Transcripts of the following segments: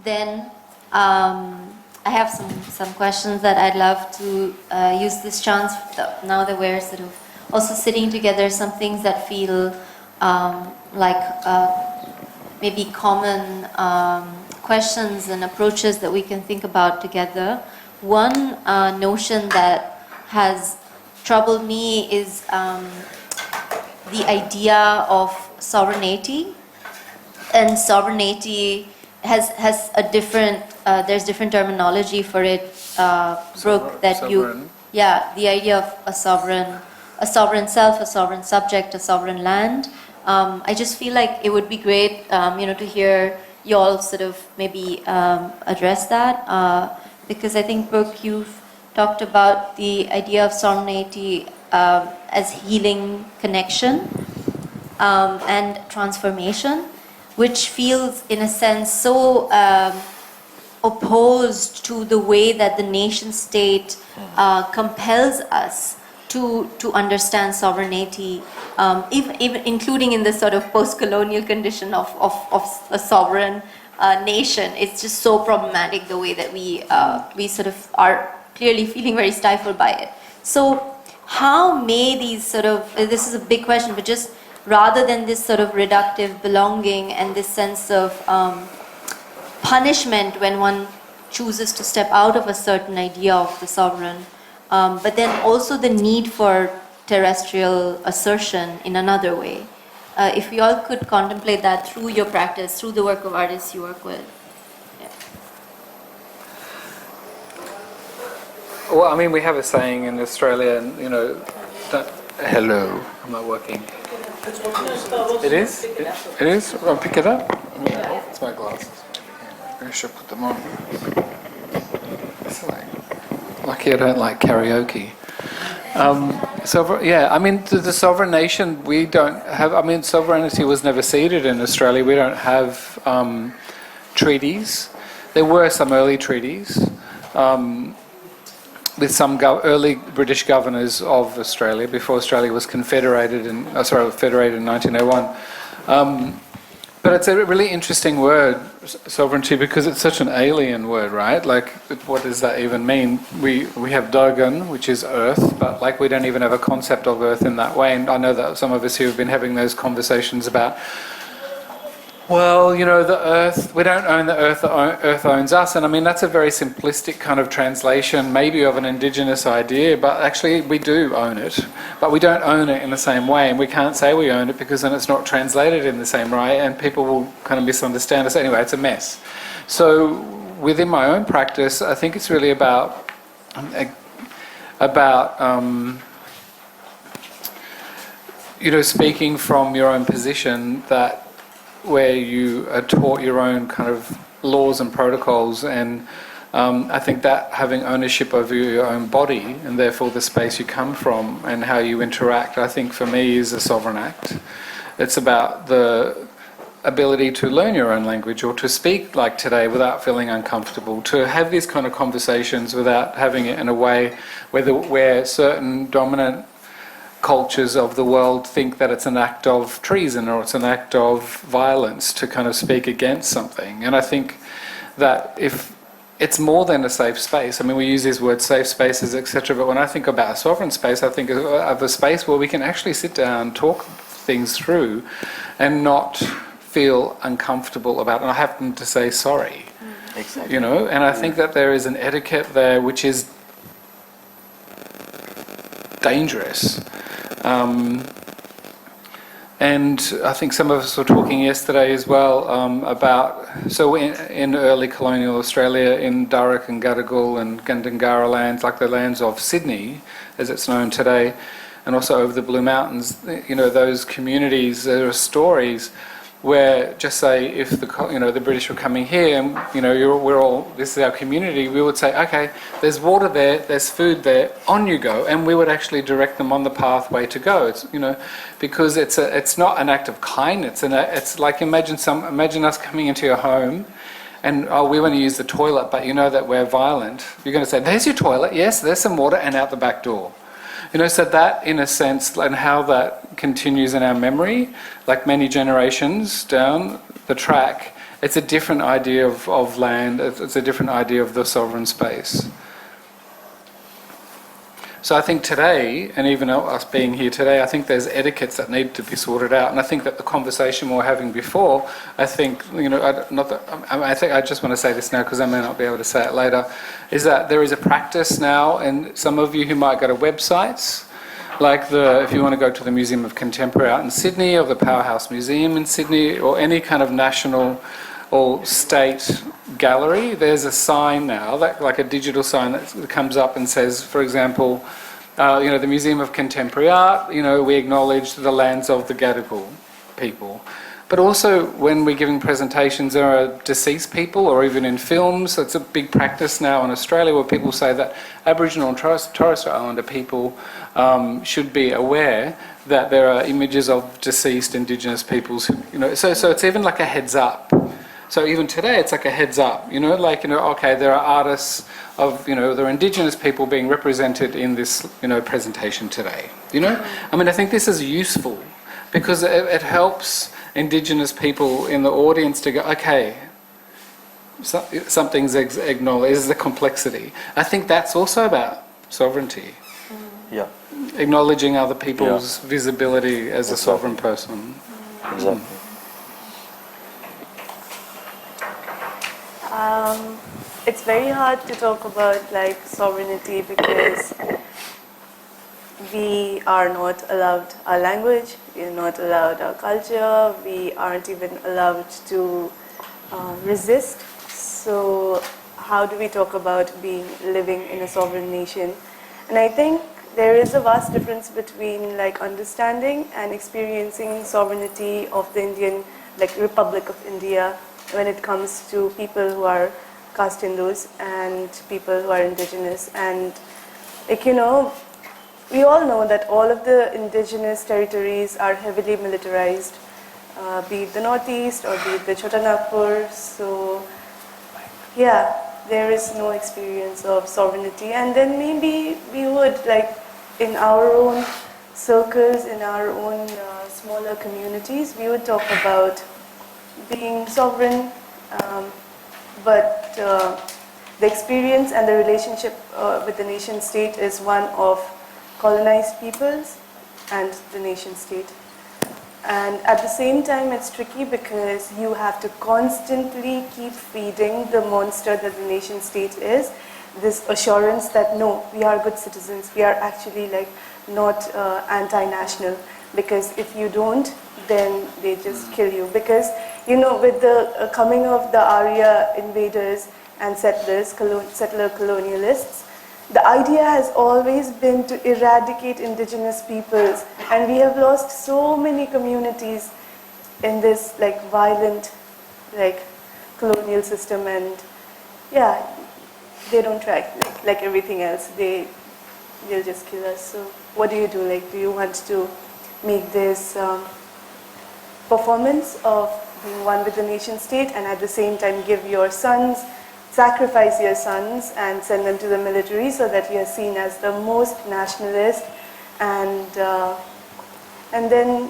then I have some questions that I'd love to use this chance, now that we're sort of also sitting together, some things that feel like maybe common questions and approaches that we can think about together. One notion that has troubled me is the idea of sovereignty. And sovereignty has a different, there's different terminology for it, Brooke, that sovereign. the idea of a sovereign self, a sovereign subject, a sovereign land. I just feel like it would be great, to hear you all sort of maybe address that, because I think, Brooke, you've talked about the idea of sovereignty as healing connection and transformation, which feels, in a sense, so opposed to the way that the nation state compels us to understand sovereignty, even including in this sort of post-colonial condition of a sovereign nation. It's just so problematic, the way that we sort of are clearly feeling very stifled by it. So how may these sort of, this is a big question, but just rather than this sort of reductive belonging and this sense of punishment when one chooses to step out of a certain idea of the sovereign, but then also the need for terrestrial assertion in another way. If we all could contemplate that through your practice, through the work of artists you work with. Well, I mean, we have a saying in Australia, and hello, I'm not working. It is? It is? I'll pick it up. It's my glasses. I should put them on. It's lucky I don't like karaoke. I mean, the sovereign nation, we don't have, I mean, sovereignty was never ceded in Australia. We don't have treaties. There were some early treaties with some early British governors of Australia before Australia was federated in 1901. But it's a really interesting word, sovereignty, because it's such an alien word, right? Like, what does that even mean? We have Dogon, which is earth, but like we don't even have a concept of earth in that way. And I know that some of us here have been having those conversations about, well, the earth, we don't own the earth, the earth owns us. And I mean, that's a very simplistic kind of translation, maybe of an indigenous idea, but actually we do own it. But we don't own it in the same way, and we can't say we own it because then it's not translated in the same way, and people will kind of misunderstand us. Anyway, it's a mess. So within my own practice, I think it's really about speaking from your own position, that where you are taught your own kind of laws and protocols, and I think that having ownership over your own body and therefore the space you come from and how you interact, I think for me is a sovereign act. It's about the ability to learn your own language, or to speak like today without feeling uncomfortable, to have these kind of conversations without having it in a way where certain dominant cultures of the world think that it's an act of treason or it's an act of violence to kind of speak against something. And I think that if it's more than a safe space, I mean, we use these words, safe spaces, etc., but when I think about a sovereign space, I think of a space where we can actually sit down, talk things through, and not feel uncomfortable about it. And I happen to say sorry. Exactly. And I think that there is an etiquette there which is dangerous. And I think some of us were talking yesterday as well about, so in early colonial Australia, in Darug and Gadigal and Gundungurra lands, like the lands of Sydney, as it's known today, and also over the Blue Mountains, those communities, there are stories where, just say, if the British were coming here and we're all, this is our community, we would say, okay, there's water there, there's food there, on you go, and we would actually direct them on the pathway to go. It's because it's not an act of kindness, it's like imagine us coming into your home, and we want to use the toilet, but that we're violent. You're going to say, there's your toilet, yes, there's some water, and out the back door. So that, in a sense, and how that continues in our memory, like many generations down the track, it's a different idea of land, it's a different idea of the sovereign space. So I think today, and even us being here today, I think there's etiquettes that need to be sorted out. And I think that the conversation we were having before, I think, I think I just want to say this now because I may not be able to say it later, is that there is a practice now, and some of you who might go to websites, like if you want to go to the Museum of Contemporary Art in Sydney, or the Powerhouse Museum in Sydney, or any kind of national or state gallery, there's a sign now, like a digital sign that comes up and says, for example, the Museum of Contemporary Art, we acknowledge the lands of the Gadigal people. But also when we're giving presentations, there are deceased people, or even in films, it's a big practice now in Australia where people say that Aboriginal and Torres Strait Islander people should be aware that there are images of deceased Indigenous peoples, so it's even like a heads up. So even today, it's like a heads up, okay, there are artists of, there are Indigenous people being represented in this, presentation today, I mean, I think this is useful because it helps Indigenous people in the audience to go, okay, something's acknowledged, this is the complexity. I think that's also about sovereignty. Yeah. Acknowledging other people's visibility as a sovereign person. Exactly. It's very hard to talk about sovereignty because we are not allowed our language, we are not allowed our culture, we aren't even allowed to resist. So how do we talk about living in a sovereign nation? And I think there is a vast difference between understanding and experiencing sovereignty of the Indian, Republic of India, when it comes to people who are caste Hindus and people who are indigenous. And we all know that all of the indigenous territories are heavily militarized, be it the Northeast or be it the Chota Nagpur. So yeah, there is no experience of sovereignty. And then maybe we would, in our own circles, in our own smaller communities, we would talk about being sovereign, but the experience and the relationship with the nation state is one of colonized peoples and the nation state. And at the same time, it's tricky because you have to constantly keep feeding the monster that the nation state is, this assurance that no, we are good citizens, we are actually not anti-national, because if you don't, then they just kill you. Because with the coming of the Arya invaders and settlers, settler colonialists, the idea has always been to eradicate indigenous peoples, and we have lost so many communities in this violent colonial system. And yeah, they don't try like everything else. They'll just kill us. So what do? Do you want to make this performance of being one with the nation state and at the same time give your sons, sacrifice your sons and send them to the military so that you are seen as the most nationalist, and then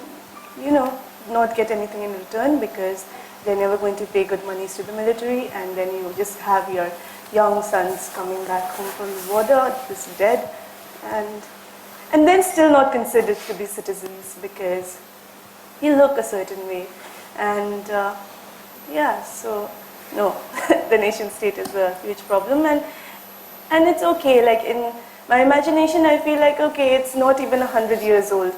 not get anything in return because they're never going to pay good monies to the military, and then you just have your young sons coming back home from the border just dead, and then still not considered to be citizens because you look a certain way. And so no, the nation state is a huge problem, and it's okay. In my imagination, I feel okay, it's not even 100 years old,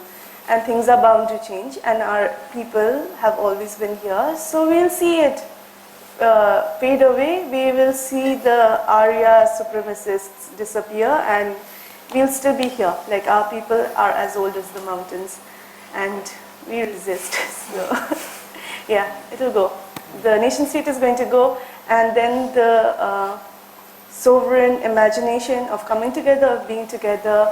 and things are bound to change, and our people have always been here, so we'll see it fade away. We will see the Arya supremacists disappear, and we'll still be here. Our people are as old as the mountains, and we resist. So yeah, it'll go. The nation state is going to go, and then the sovereign imagination of coming together, of being together,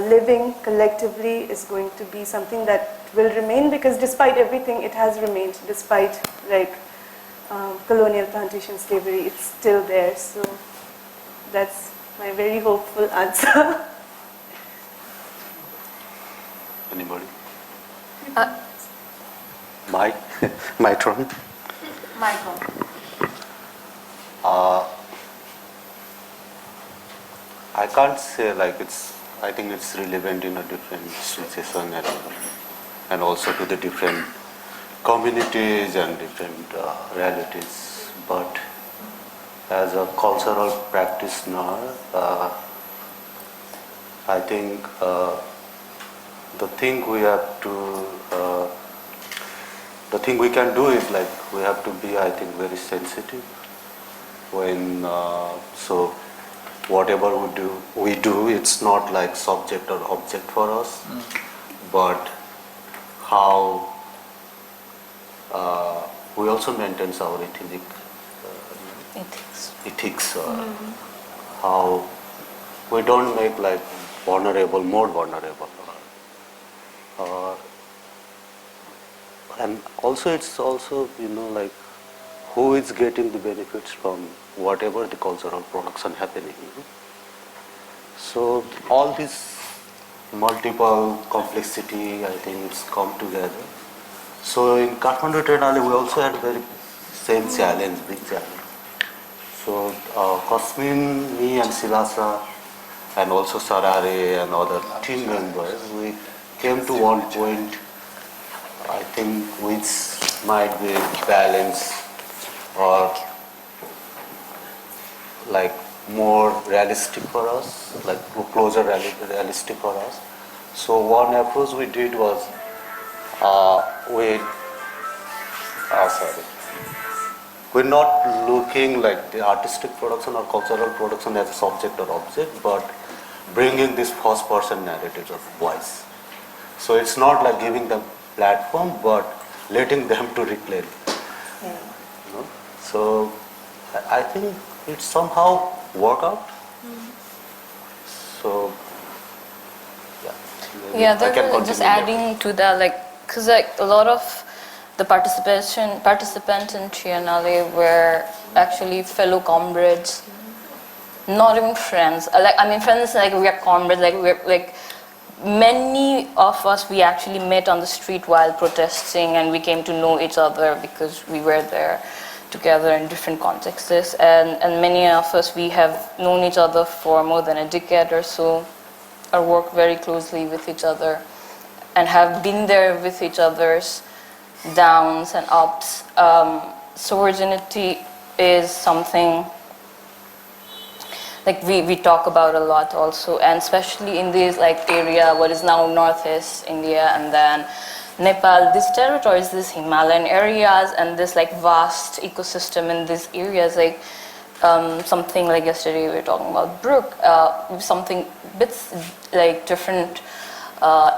living collectively is going to be something that will remain, because despite everything, it has remained. Despite colonial plantation slavery, it's still there. So that's my very hopeful answer. Anybody? My turn. Michael. I can't say like I think it's relevant in a different situation and also to the different communities and different realities. But as a cultural practitioner, I think the thing we have to, the thing we can do is like we have to be, I think, very sensitive when so whatever we do, it's not like subject or object for us, but how we also maintain our ethics, how we don't make like more vulnerable, and also it's also like who is getting the benefits from whatever the cultural production happening. So all this multiple complexity, I think it's come together. So in Kathmandu Triennale, we also had very same challenge, big challenge. So Kasmin, me and Silasa, and also Sarare and other team members, we came to one point, I think, which might be balance or like more realistic for us, like closer realistic for us. So one approach we did was we're not looking like the artistic production or cultural production as a subject or object, but bringing this first person narrative of voice. So it's not like giving them platform, but letting them to reclaim. So I think it somehow worked out. So Yeah, I can just continue. adding to that, like, because like a lot of the participants in Triennale were actually fellow comrades, not even friends. Friends like we are comrades. Like we're like many of us we actually met on the street while protesting, and we came to know each other because we were there together in different contexts. And many of us we have known each other for more than a decade or so, or work very closely with each other, and have been there with each other's downs and ups. So virginity is something like we talk about a lot also, and especially in this like area what is now northeast India and then Nepal, these territories, these Himalayan areas, and this like vast ecosystem in these areas, like something like yesterday we were talking about Brook, something bits like different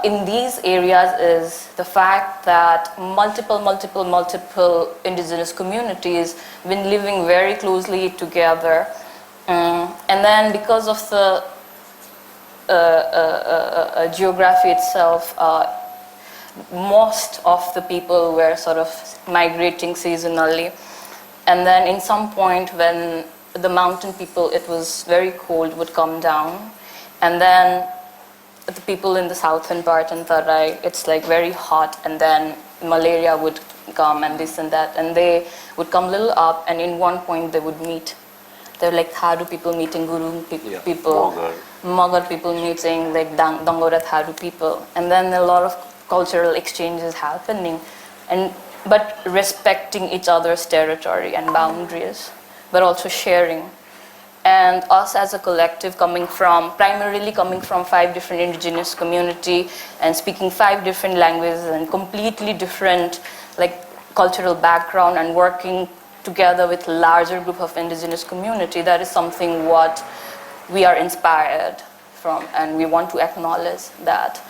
in these areas is the fact that multiple indigenous communities been living very closely together, and then because of the geography itself, most of the people were sort of migrating seasonally, and then in some point when the mountain people, it was very cold, would come down, and then the people in the southern part in Tarai, it's like very hot, and then malaria would come and this and that, and they would come a little up, and in one point they would meet. They're like Thadu people meeting Gurung people, Magar people meeting like Dangora Thadu people, and then a lot of cultural exchanges happening, but respecting each other's territory and boundaries, but also sharing. And us as a collective primarily coming from 5 different indigenous community and speaking 5 different languages and completely different like cultural background, and working together with larger group of indigenous community, that is something what we are inspired from, and we want to acknowledge that.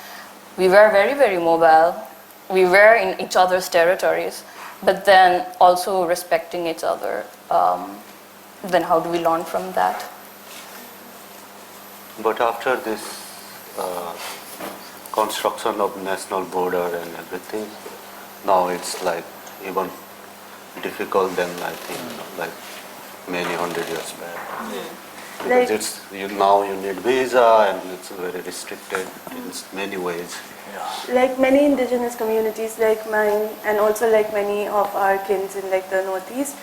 We were very, very mobile. We were in each other's territories, but then also respecting each other. Then how do we learn from that? But after this construction of national border and everything, now it's like even difficult than I think like many 100 years back. Because Like- now you need visa and it's very restricted in many ways. Like many indigenous communities like mine and also like many of our kins in like the northeast,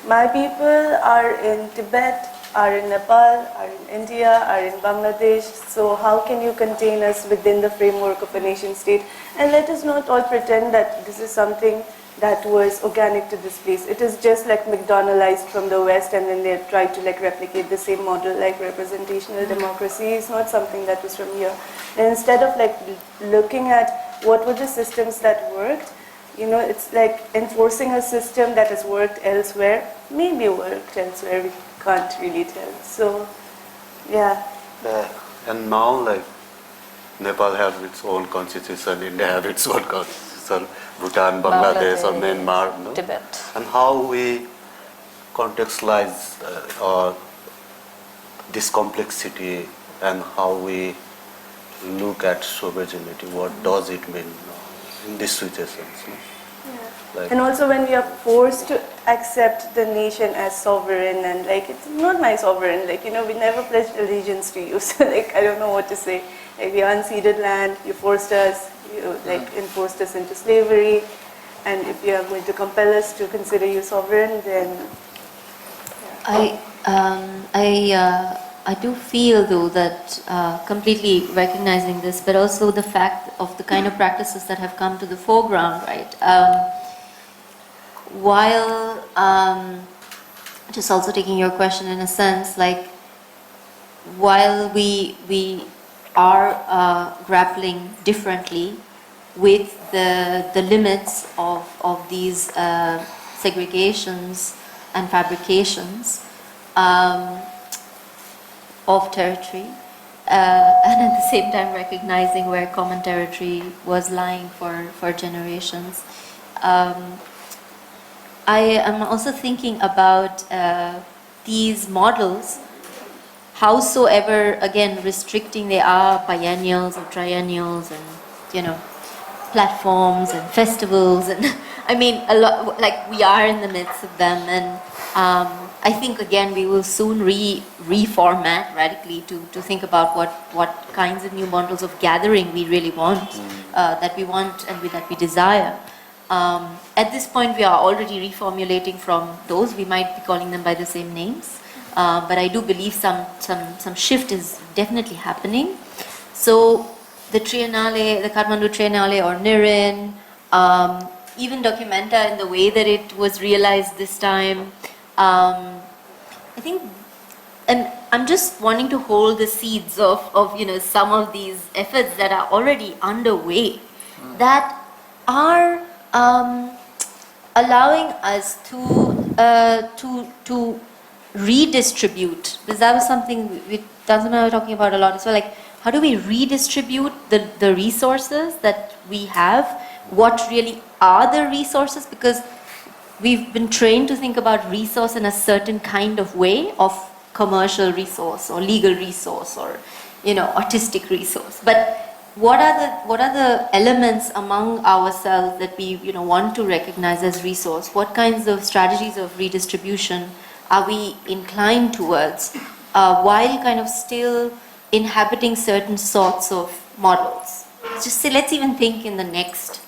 my people are in Tibet, are in Nepal, are in India, are in Bangladesh. So how can you contain us within the framework of a nation state? And let us not all pretend that this is something that was organic to this place. It is just like McDonaldized from the West, and then they tried to like replicate the same model, like representational democracy is not something that was from here. And instead of like looking at what were the systems that worked, you know, it's like enforcing a system that has worked elsewhere, maybe worked elsewhere, we can't really tell. So, yeah. And now, like, Nepal has its own constitution, India has its own constitution, Bhutan, Bangladesh, or Myanmar, no? Tibet. And how we contextualize this complexity and how we look at sovereignty, what does it mean in these situations? No? Like, And also when we are forced to accept the nation as sovereign and like, it's not my sovereign, like, you know, we never pledged allegiance to you. So like, I don't know what to say. Like, we are unceded land, you forced us, you like enforced us into slavery. And if you are going to compel us to consider you sovereign, then I do feel though that completely recognizing this, but also the fact of the kind of practices that have come to the foreground, right? While just also taking your question in a sense, like while we are grappling differently with the limits of these segregations and fabrications of territory, and at the same time recognizing where common territory was lying for generations. I am also thinking about these models, howsoever, again, restricting they are, biennials or triennials, and, you know, platforms and festivals, and I mean, a lot, like we are in the midst of them, and I think again we will soon reformat radically to think about what kinds of new models of gathering we really want, that we want and that we desire. At this point, we are already reformulating from those. We might be calling them by the same names, but I do believe some shift is definitely happening. So the Triennale, the Kathmandu Triennale or Nirin, even Documenta in the way that it was realized this time, I think, and I'm just wanting to hold the seeds of you know, some of these efforts that are already underway, that are allowing us to redistribute, because that was something Tanzan and I were talking about a lot as well, like how do we redistribute the resources that we have, what really are the resources, because we've been trained to think about resource in a certain kind of way of commercial resource or legal resource or, you know, artistic resource. But what are the elements among ourselves that we, you know, want to recognize as resource? What kinds of strategies of redistribution are we inclined towards, while kind of still inhabiting certain sorts of models? Just say, let's even think in the next,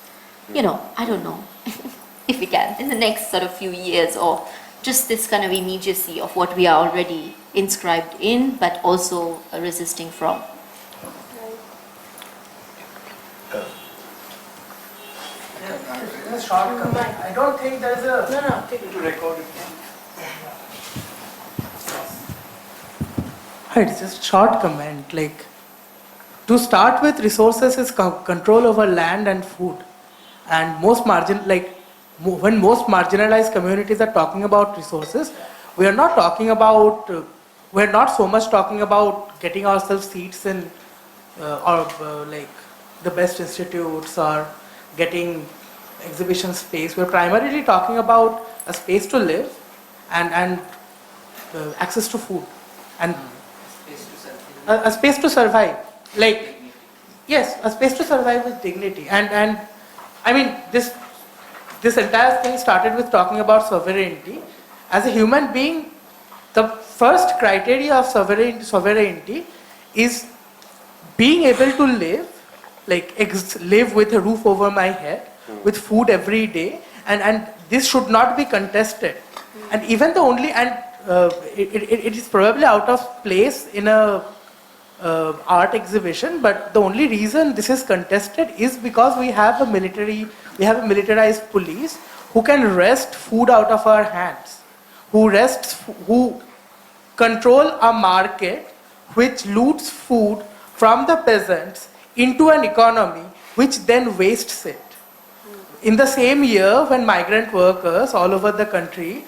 you know, I don't know, if we can, in the next sort of few years, or just this kind of immediacy of what we are already inscribed in, but also resisting from. A short comment. I don't think there is a. No, take it to record it. It's just short comment. Like, to start with, resources is control over land and food, and when most marginalized communities are talking about resources, we are not talking about. We're not so much talking about getting ourselves seats in, like the best institutes or getting exhibition space. We're primarily talking about a space to live and access to food and a space to survive. Like, yes, a space to survive with dignity. And I mean, this entire thing started with talking about sovereignty. As a human being, the first criteria of sovereignty is being able to live, like live with a roof over my head, with food every day, and this should not be contested. And even the only, and it is probably out of place in a art exhibition, but the only reason this is contested is because we have a militarized police who can wrest food out of our hands, who control a market which loots food from the peasants into an economy which then wastes it. In the same year, when migrant workers all over the country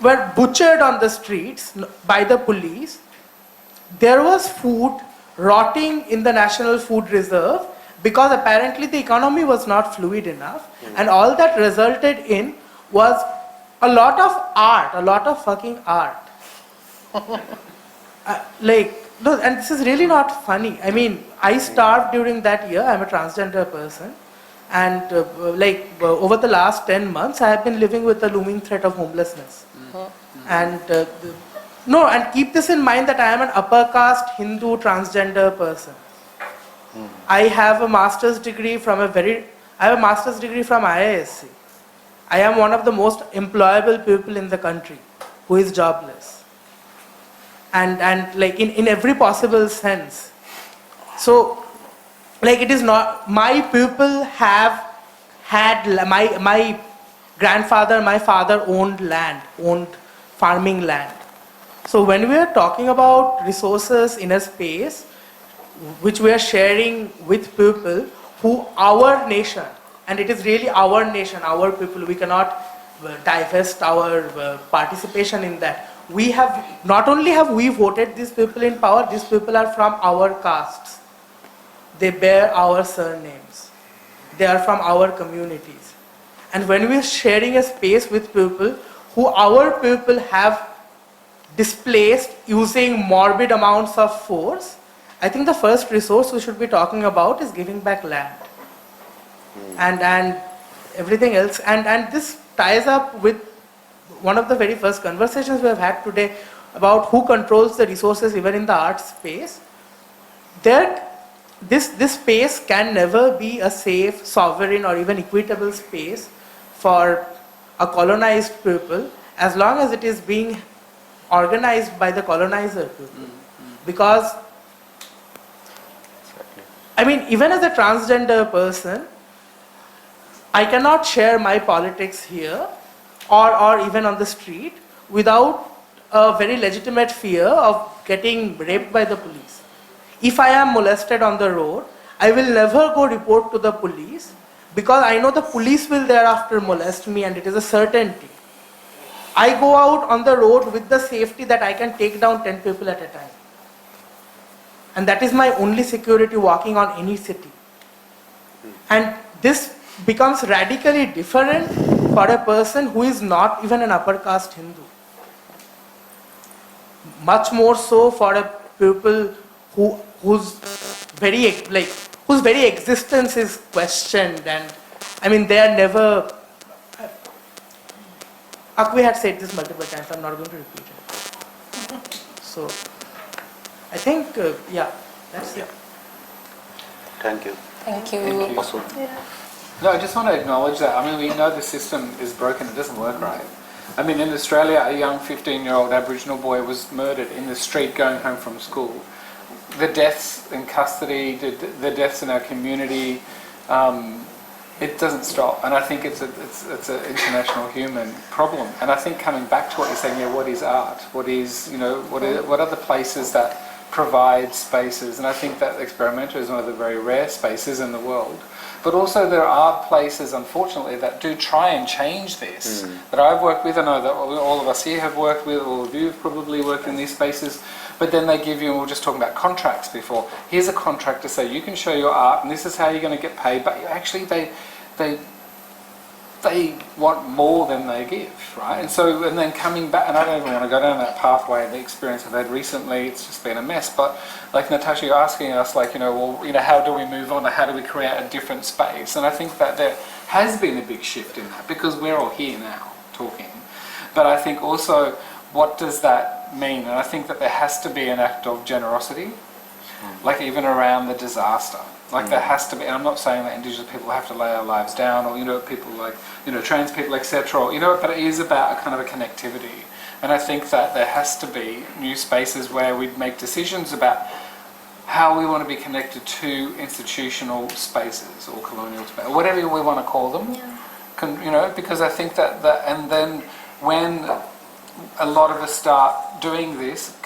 were butchered on the streets by the police, there was food rotting in the National Food Reserve because apparently the economy was not fluid enough, and all that resulted in was a lot of art, a lot of fucking art. No, and this is really not funny. I mean, I starved during that year. I'm a transgender person. And over the last 10 months, I have been living with the looming threat of homelessness. And and keep this in mind that I am an upper caste Hindu transgender person. I have a master's degree from IISc. I am one of the most employable people in the country who is jobless. And like in every possible sense. So, like it is not, my people have had, my grandfather, my father owned farming land. So when we are talking about resources in a space which we are sharing with people who our nation, and it is really our nation, our people, we cannot divest our participation in that. We have, not only have we voted these people in power, these people are from our castes. They bear our surnames. They are from our communities. And when we are sharing a space with people who our people have displaced using morbid amounts of force, I think the first resource we should be talking about is giving back land. And everything else. And this ties up with one of the very first conversations we have had today about who controls the resources even in the art space. This space can never be a safe, sovereign, or even equitable space for a colonized people as long as it is being organized by the colonizer people. Because, I mean, even as a transgender person, I cannot share my politics here or even on the street without a very legitimate fear of getting raped by the police. If I am molested on the road, I will never go report to the police because I know the police will thereafter molest me, and it is a certainty. I go out on the road with the safety that I can take down 10 people at a time. And that is my only security walking on any city. And this becomes radically different for a person who is not even an upper caste Hindu. Much more so for a people whose very existence is questioned, and I mean they are never. Akvi had said this multiple times. I'm not going to repeat it. So I think that's it. Thank you. Thank you. Thank you. Also, No, I just want to acknowledge that. I mean, we know the system is broken, it doesn't work right. I mean, in Australia, a young 15-year-old Aboriginal boy was murdered in the street going home from school. The deaths in custody, the deaths in our community, it doesn't stop. And I think it's an international human problem. And I think coming back to what you're saying, what is art? What are the places that provide spaces? And I think that Experimenter is one of the very rare spaces in the world. But also there are places, unfortunately, that do try and change this, that I've worked with. I know that all of us here have worked with, all of you have probably worked in these spaces, but then they give you, and we were just talking about contracts before, here's a contract to say you can show your art and this is how you're going to get paid, but actually they want more than they give, right? And then coming back, and I don't even want to go down that pathway, the experience I've had recently, it's just been a mess, but like Natasha, you're asking us how do we move on, or how do we create a different space? And I think that there has been a big shift in that, because we're all here now talking. But I think also what does that mean? And I think that there has to be an act of generosity, like even around the disaster. Like there has to be, and I'm not saying that Indigenous people have to lay our lives down, or, you know, people like, you know, trans people, etc. Or, you know, but it is about a kind of a connectivity. And I think that there has to be new spaces where we make decisions about how we want to be connected to institutional spaces or colonial spaces, whatever we want to call them. You know, because I think that and then when a lot of us start doing this,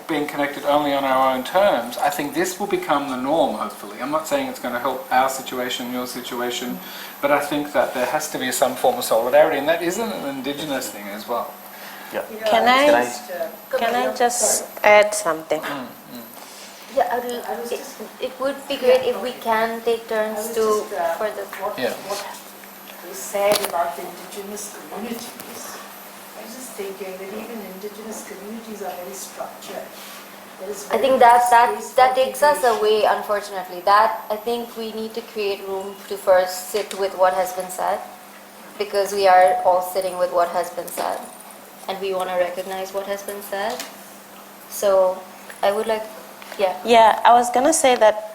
being connected only on our own terms, I think this will become the norm, hopefully. I'm not saying it's going to help our situation, your situation, but I think that there has to be some form of solidarity, and that isn't an Indigenous thing as well. Yeah. Can I just add something? Yeah, it would be great if we can take turns to further. Yeah. What was said about the indigenous communities, I was just thinking that even indigenous communities are very structured. I think that takes us away, unfortunately. That, I think we need to create room to first sit with what has been said, because we are all sitting with what has been said, and we want to recognize what has been said. So I would like, Yeah, I was gonna say that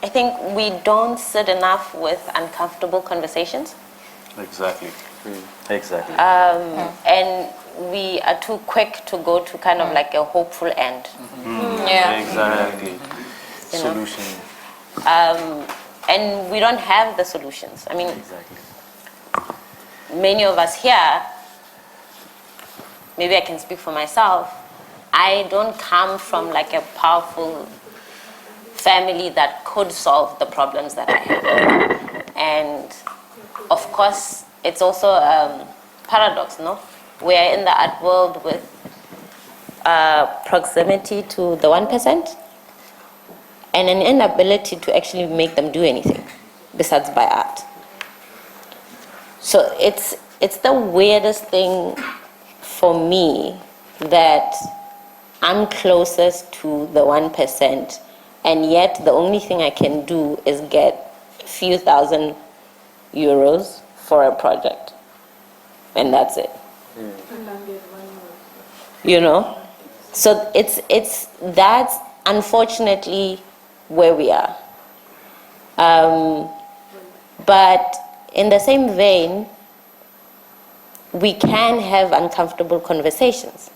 I think we don't sit enough with uncomfortable conversations. Exactly. Exactly. And we are too quick to go to kind of like a hopeful end. Yeah. Exactly. You know? Solution. And we don't have the solutions. I mean, Exactly. many of us here, maybe I can speak for myself, I don't come from like a powerful family that could solve the problems that I have. And of course, it's also a paradox, no? We are in the art world with proximity to the 1% and an inability to actually make them do anything besides by art. So it's the weirdest thing for me that I'm closest to the 1%, and yet the only thing I can do is get a few thousand euros for a project, and that's it. You know, so that's unfortunately where we are. But in the same vein, we can have uncomfortable conversations,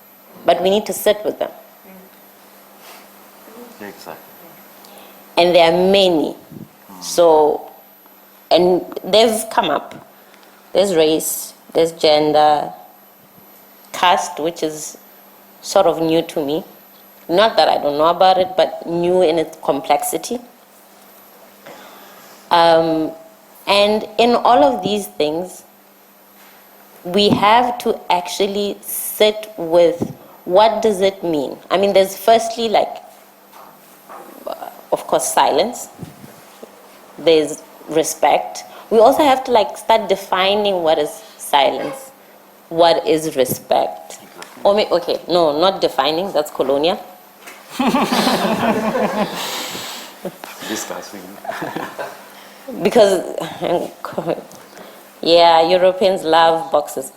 but we need to sit with them. Exactly. And there are many. So, and they've come up. There's race, there's gender, caste, which is sort of new to me. Not that I don't know about it, but new in its complexity. And in all of these things, we have to actually sit with what does it mean. I mean, there's firstly like, of course, silence. There's respect. We also have to like start defining what is silence, what is respect. Or okay, no, not defining, that's colonial. Discussing. Because, yeah, Europeans love boxes.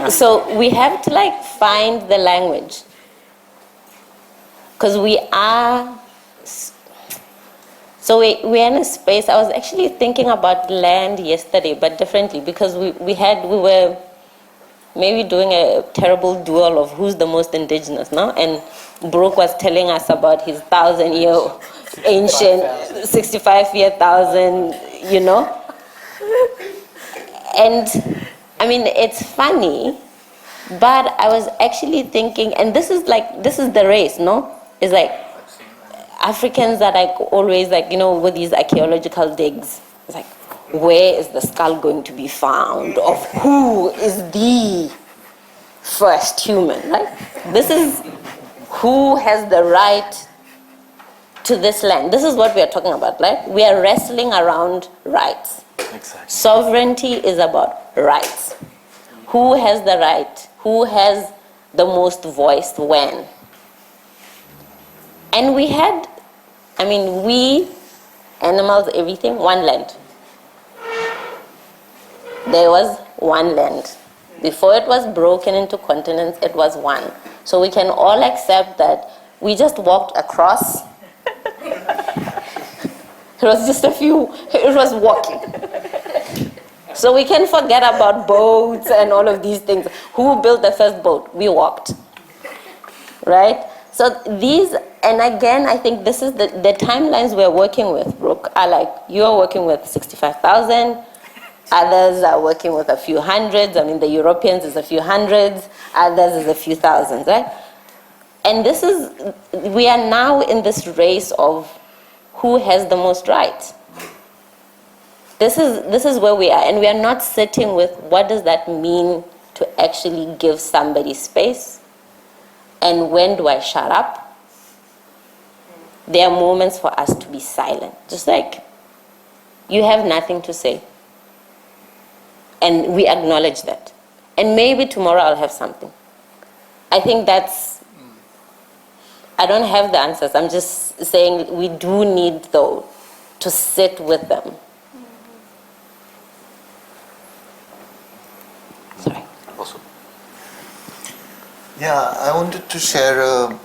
So we have to like find the language. Because we are, so we're in a space, I was actually thinking about land yesterday, but differently, because we were maybe doing a terrible duel of who's the most indigenous, no? And Brooke was telling us about his 1,000-year ancient, 65,000, you know? And I mean, it's funny, but I was actually thinking, and this is the race, no? It's like Africans are like always like, you know, with these archaeological digs. It's like, where is the skull going to be found? Of who is the first human, right? This is who has the right to this land. This is what we are talking about, right? We are wrestling around rights. Exactly. Sovereignty is about rights. Who has the right? Who has the most voice when? And we had, I mean, we, animals, everything, one land. There was one land. Before it was broken into continents, it was one. So we can all accept that we just walked across. It was just a few, it was walking. So we can forget about boats and all of these things. Who built the first boat? We walked. Right? So these, and again, I think this is the timelines we're working with, Brooke, are like, you're working with 65,000, others are working with a few hundreds. I mean, the Europeans is a few hundreds, others is a few thousands, right? And this is, we are now in this race of who has the most rights. This is where we are, and we are not sitting with what does that mean to actually give somebody space, and when do I shut up? There are moments for us to be silent, just like you have nothing to say, and we acknowledge that, and maybe tomorrow I'll have something. I think that's, I don't have the answers. I'm just saying we do need, though, to sit with them. Sorry. Awesome. Yeah, I wanted to share a,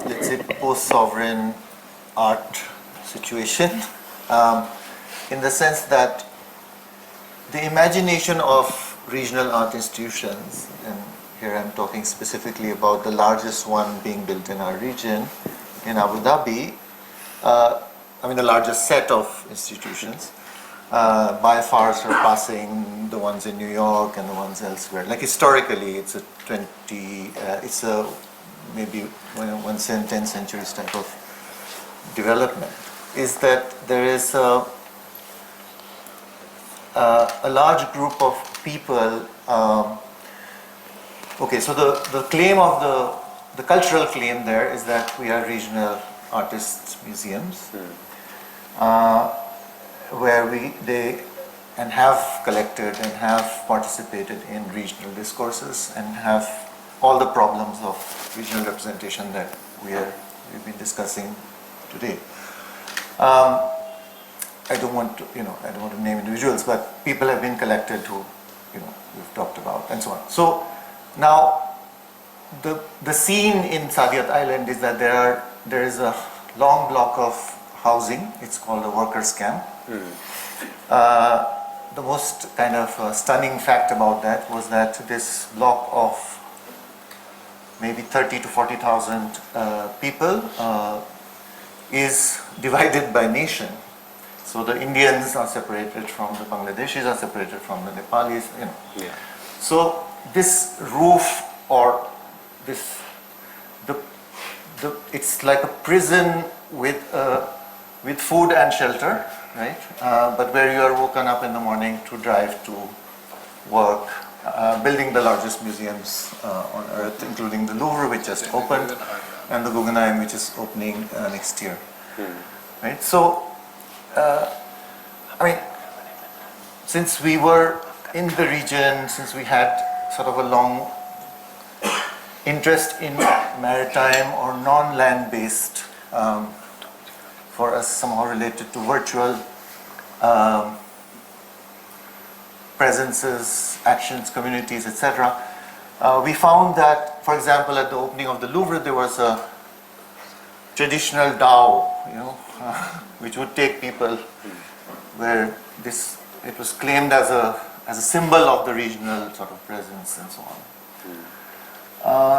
let's say, post-sovereign art situation, in the sense that the imagination of regional art institutions, and here I'm talking specifically about the largest one being built in our region, in Abu Dhabi, I mean the largest set of institutions, by far surpassing the ones in New York and the ones elsewhere. Like historically, it's a it's a maybe 10th century type of development. Is that there is a large group of people. Okay, so the claim of the cultural claim there is that we are regional artists museums, where they have collected and have participated in regional discourses and have all the problems of regional representation that we've been discussing today. I don't want to name individuals, but people have been collected who, we've talked about and so on. So now the scene in Saadiyat Island is that there is a long block of housing. It's called a workers' camp. The most kind of stunning fact about that was that this block of maybe 30 to 40,000 people is divided by nation. So the Indians are separated from the Bangladeshis, are separated from the Nepalis. Yeah. So this roof, or this, it's like a prison with food and shelter, right? But where you are woken up in the morning to drive to work, building the largest museums on earth, including the Louvre, which just opened, and the Guggenheim, which is opening next year. Right? So, I mean, since we were in the region, since we had sort of a long interest in maritime or non-land-based, for us somehow related to virtual presences, actions, communities, etc. We found that, for example, at the opening of the Louvre, there was a traditional dhow, which would take people where it was claimed as a symbol of the regional sort of presence and so on.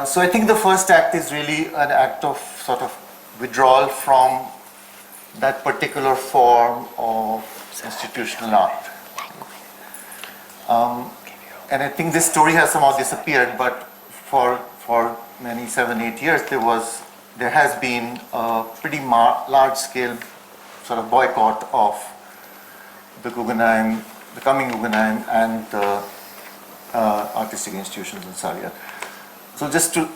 So I think the first act is really an act of sort of withdrawal from that particular form of institutional art. And I think this story has somehow disappeared, but for many 7-8 years there has been a pretty large scale sort of boycott of the Guggenheim, the coming Guggenheim, and the artistic institutions in Saadiyat. So just to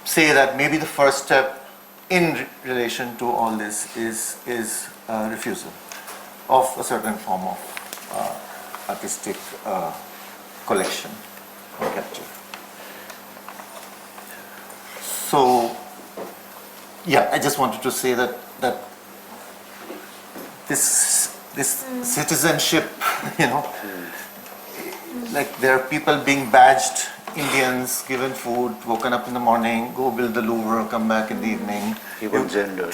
say that maybe the first step in relation to all this is refusal of a certain form of artistic collection or capture. So, yeah, I just wanted to say that this citizenship, Like there are people being badged, Indians given food, woken up in the morning, go build the Louvre, come back in the evening. Even gender.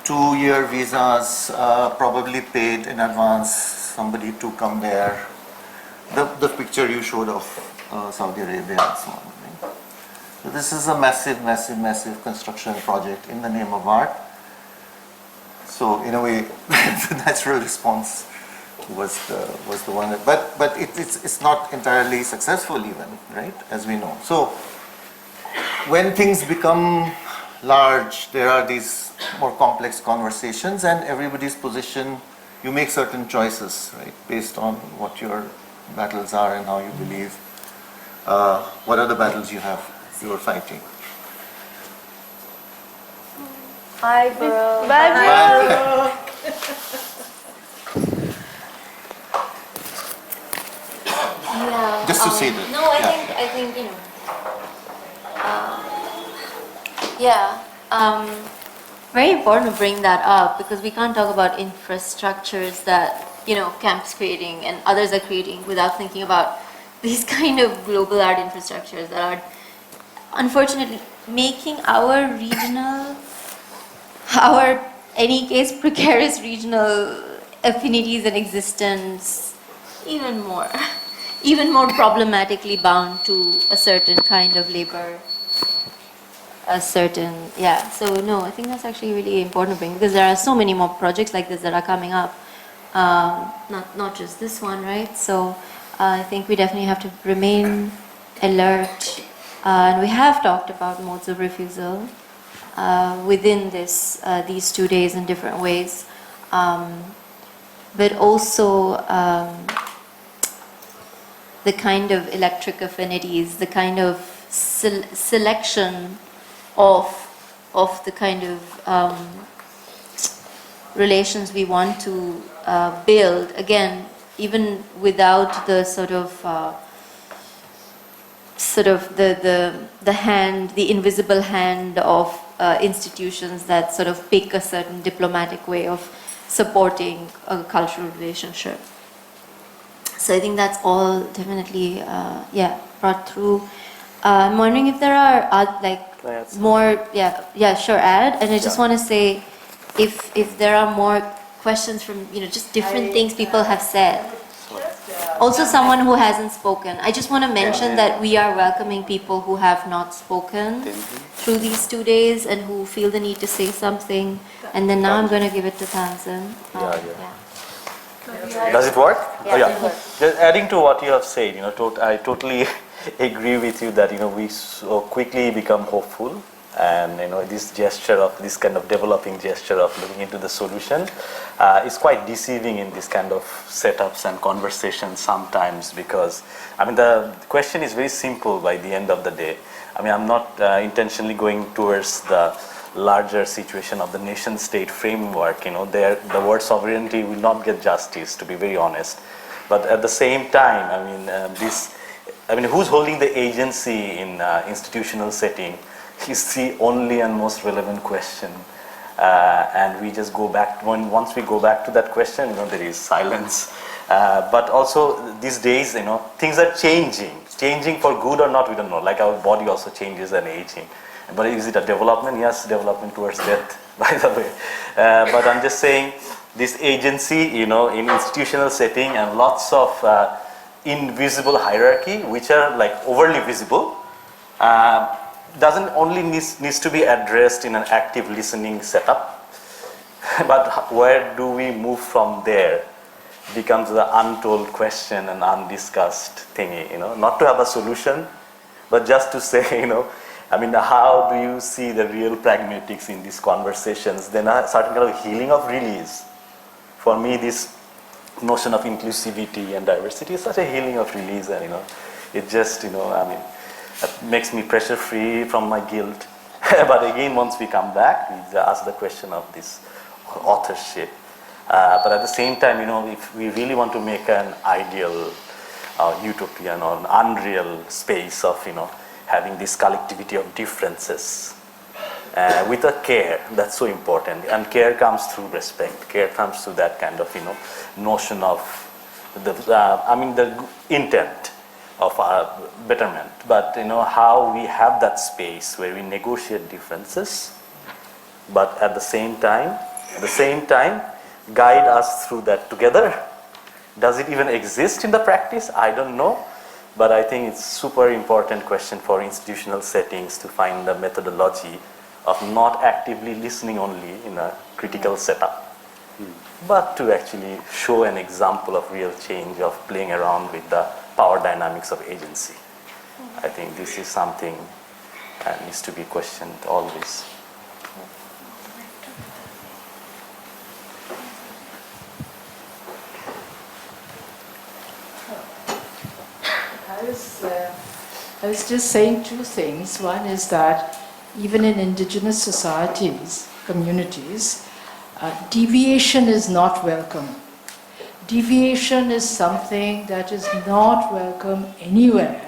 Two-year visas, probably paid in advance, somebody to come there. The picture you showed of Saudi Arabia and so on. Right? So this is a massive, massive, massive construction project in the name of art. So in a way, the natural response was the one that, but it's not entirely successful even, right, as we know. So when things become large, there are these more complex conversations, and everybody's position, you make certain choices, right, based on what your battles are and how you believe. What are the battles you are fighting? Bye, bro. Bye, bro. Yeah. Just to say that. No, yeah. I think, yeah. Very important to bring that up because we can't talk about infrastructures that, Camp's creating and others are creating without thinking about these kind of global art infrastructures that are unfortunately making our any case, precarious regional affinities and existence even more problematically bound to a certain kind of labor, so no, I think that's actually really important to bring because there are so many more projects like this that are coming up, not just this one, right? So I think we definitely have to remain alert, and we have talked about modes of refusal within these 2 days in different ways, but also the kind of electric affinities, the kind of selection of the kind of relations we want to build, again, even without the sort of the hand, the invisible hand of institutions that sort of pick a certain diplomatic way of supporting a cultural relationship. So I think that's all definitely, brought through. I'm wondering if there are more, sure, add. And I just want to say, if there are more questions from, just different things people have said. Also someone who hasn't spoken. I just want to mention that we are welcoming people who have not spoken through these 2 days and who feel the need to say something. And then now I'm going to give it to Tanzan. Does it work? Yeah. Oh, yeah. Just adding to what you have said, I totally agree with you that we so quickly become hopeful, and this gesture of this kind of developing gesture of looking into the solution is quite deceiving in this kind of setups and conversations sometimes, because the question is very simple by the end of the day. I'm not intentionally going towards the larger situation of the nation state framework. The word sovereignty will not get justice, to be very honest, but at the same time, who's holding the agency in institutional setting is the only and most relevant question, and we just go back, once we go back to that question, there is silence, but also these days, things are changing for good or not, we don't know, like our body also changes and aging. But is it a development? Yes, development towards death, by the way. But I'm just saying, this agency, in institutional setting and lots of invisible hierarchy, which are like overly visible, doesn't only needs to be addressed in an active listening setup, but where do we move from there becomes the untold question and undiscussed thingy, not to have a solution, but just to say, how do you see the real pragmatics in these conversations? Then a certain kind of healing of release. For me, this notion of inclusivity and diversity is such a healing of release, and it just, it makes me pressure free from my guilt. But again, once we come back, we ask the question of this authorship. But at the same time, if we really want to make an ideal, utopian or an unreal space of, having this collectivity of differences with a care, that's so important. And care comes through respect. Care comes through that kind of, notion of the intent of our betterment, but how we have that space where we negotiate differences, but at the same time, guide us through that together. Does it even exist in the practice? I don't know, but I think it's super important question for institutional settings to find the methodology of not actively listening only in a critical setup, but to actually show an example of real change, of playing around with the power dynamics of agency. I think this is something that needs to be questioned always. I was just saying two things. One is that even in indigenous societies, communities, deviation is not welcome. Deviation is something that is not welcome anywhere,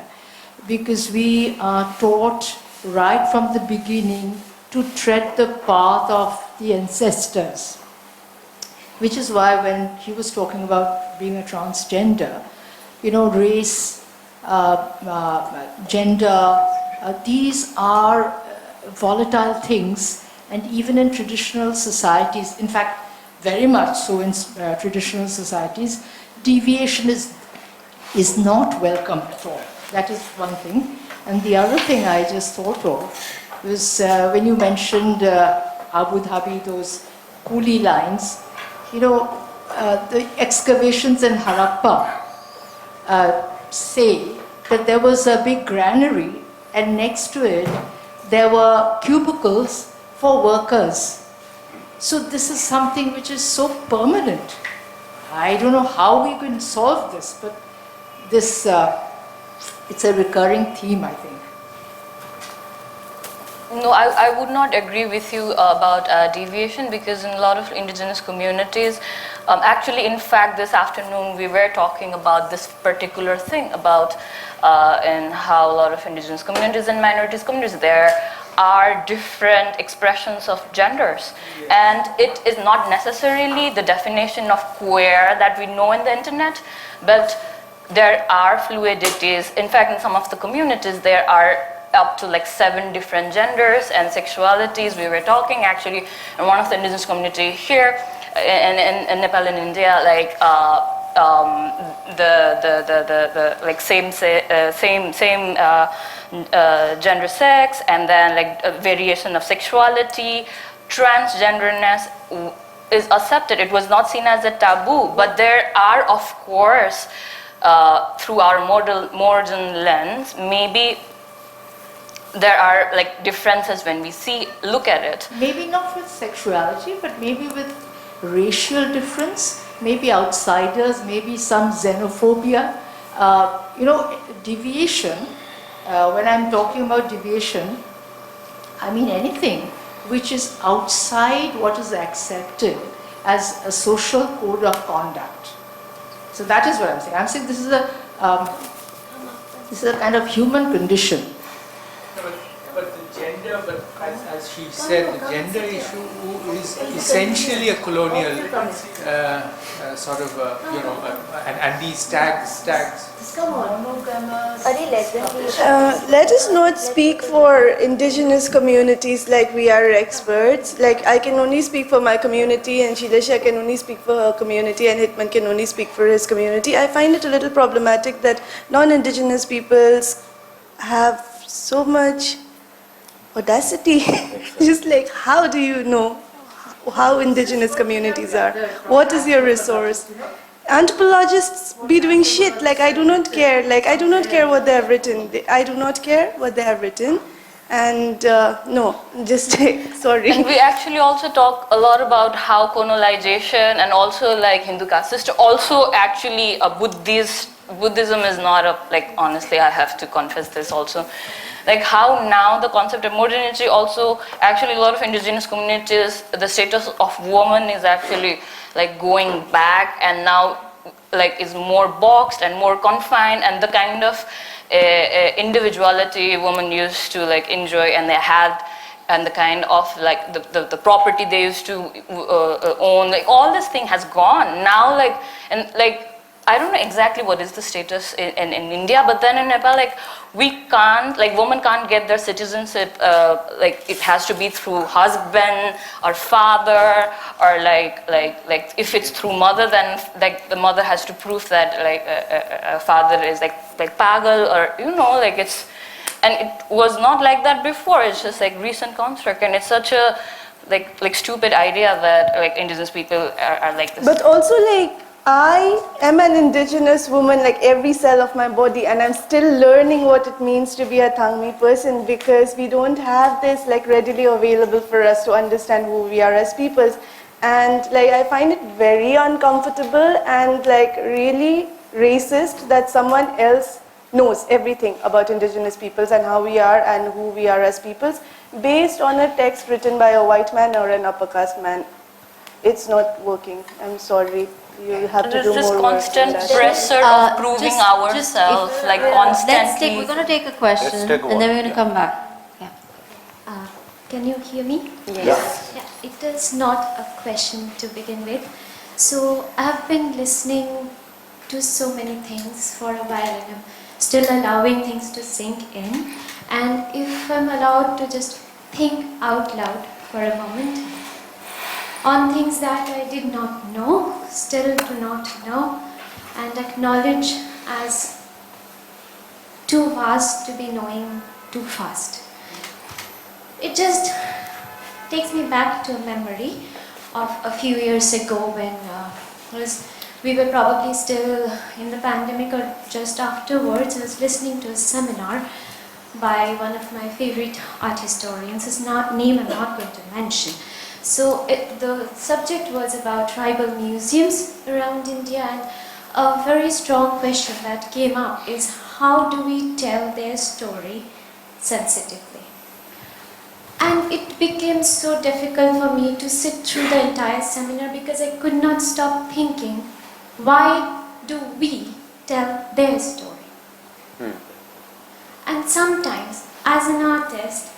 because we are taught right from the beginning to tread the path of the ancestors. Which is why when he was talking about being a transgender, race, gender, these are volatile things, and even in traditional societies, in fact, very much so in traditional societies, deviation is not welcome at all. That is one thing. And the other thing I just thought of was when you mentioned Abu Dhabi, those coolie lines, the excavations in Harappa say that there was a big granary, and next to it there were cubicles for workers. So this is something which is so permanent. I don't know how we can solve this, but this it's a recurring theme, I think. No, I would not agree with you about deviation, because in a lot of indigenous communities, actually, in fact, this afternoon we were talking about this particular thing about in how a lot of indigenous communities and minorities communities, there are different expressions of genders. And it is not necessarily the definition of queer that we know in the internet, but there are fluidities. In fact, in some of the communities, there are up to like 7 different genders and sexualities. We were talking actually in one of the indigenous community here in Nepal and India, like the like same gender sex, and then like a variation of sexuality. Transgenderness is accepted. It was not seen as a taboo, but there are, of course, through our modern lens, maybe there are like differences when we look at it. Maybe not with sexuality, but maybe with racial difference, maybe outsiders, maybe some xenophobia. Deviation, when I'm talking about deviation, I mean anything which is outside what is accepted as a social code of conduct. So that is what I'm saying. I'm saying this is a kind of human condition. But the gender, as she said, the gender issue is essentially a colonial sort of, and these tags. Let us not speak for indigenous communities like we are experts. Like I can only speak for my community, and Shilasha can only speak for her community, and Hitman can only speak for his community. I find it a little problematic that non-indigenous peoples have so much audacity. Just like, how do you know how indigenous communities are? What is your resource? Anthropologists be doing shit. Like, I do not care. Like, I do not care what they have written. I do not care what they have written. And no, just sorry. And we actually also talk a lot about how colonization and also like Hindu caste system, also actually Buddhism is not honestly, I have to confess this also. Like how now the concept of modernity also, actually a lot of indigenous communities, the status of woman is actually like going back, and now like is more boxed and more confined, and the kind of individuality women used to like enjoy and they had, and the kind of like the property they used to own, like all this thing has gone now. Like, and like I don't know exactly what is the status in India, but then in Nepal, like we can't, like women can't get their citizenship, like it has to be through husband or father, or like if it's through mother, then like the mother has to prove that like a father is like pagal, or you know, like it's, and it was not like that before. It's just like recent construct, and it's such a like stupid idea that like indigenous people are like this. But also, like, I am an indigenous woman, like every cell of my body, and I'm still learning what it means to be a Thangmi person, because we don't have this like readily available for us to understand who we are as peoples. And like I find it very uncomfortable and like really racist that someone else knows everything about indigenous peoples and how we are and who we are as peoples based on a text written by a white man or an upper caste man. It's not working. I'm sorry. You have to There's do this more work constant than that. pressure of proving ourselves, like constantly. We're going to take a question, take and then we're going to one, come back. Yeah. Can you hear me? Yes. Yeah, it is not a question to begin with. So I've been listening to so many things for a while, and I'm still allowing things to sink in. And if I'm allowed to just think out loud for a moment on things that I did not know, still do not know, and acknowledge as too vast to be knowing too fast. It just takes me back to a memory of a few years ago when we were probably still in the pandemic or just afterwards. I was listening to a seminar by one of my favorite art historians, his name I'm not going to mention. So the subject was about tribal museums around India, and a very strong question that came up is, how do we tell their story sensitively? And it became so difficult for me to sit through the entire seminar because I could not stop thinking, why do we tell their story? And sometimes, as an artist,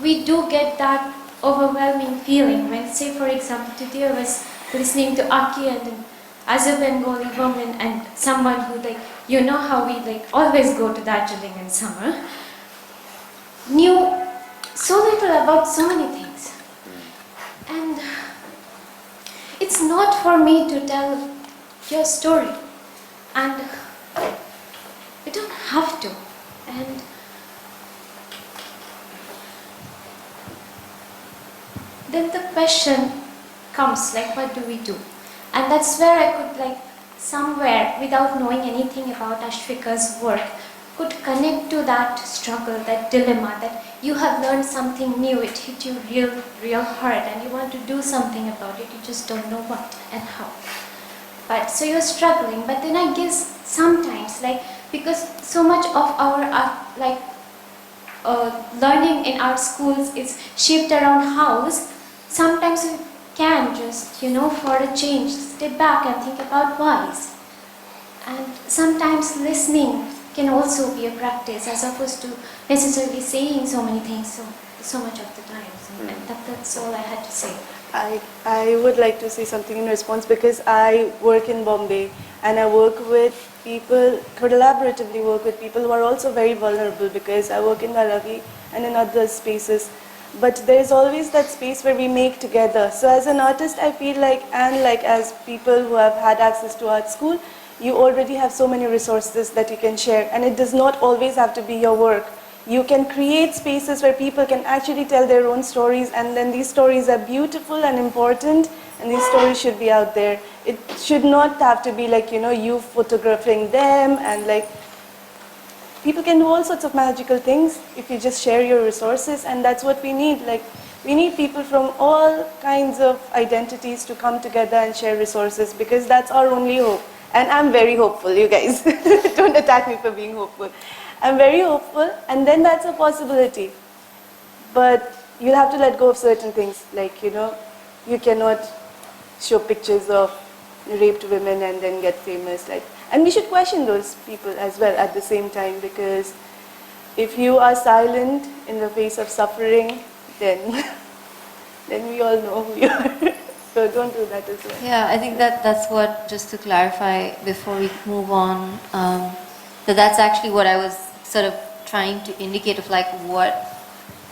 we do get that overwhelming feeling when, say for example, today I was listening to Aki, and as a Bengali woman and someone who, like, you know how we like always go to Darjeeling in summer, knew so little about so many things. And it's not for me to tell your story, and we don't have to. And then the question comes, like, what do we do? And that's where I could, like, somewhere, without knowing anything about Ashvika's work, could connect to that struggle, that dilemma, that you have learned something new, it hit you real hard, and you want to do something about it, you just don't know what and how. But so you're struggling, but then I guess sometimes, like, because so much of our learning in our schools is shaped around house, sometimes we can just, for a change, step back and think about whys. And sometimes listening can also be a practice as opposed to necessarily saying so many things so much of the time. So, and that's all I had to say. I would like to say something in response, because I work in Bombay and I work with people, collaboratively work with people who are also very vulnerable, because I work in Dharavi and in other spaces. But there is always that space where we make together. So as an artist, I feel like, and like as people who have had access to art school, you already have so many resources that you can share, and it does not always have to be your work. You can create spaces where people can actually tell their own stories, and then these stories are beautiful and important, and these stories should be out there. It should not have to be like, you photographing them, and like, people can do all sorts of magical things if you just share your resources, and that's what we need. Like, we need people from all kinds of identities to come together and share resources, because that's our only hope. And I'm very hopeful, you guys. Don't attack me for being hopeful. I'm very hopeful, and then that's a possibility. But you'll have to let go of certain things, like, you cannot show pictures of raped women and then get famous. And we should question those people as well at the same time, because if you are silent in the face of suffering, then we all know who you are. So don't do that as well. Yeah, I think that's what, just to clarify before we move on, that's actually what I was sort of trying to indicate of like what,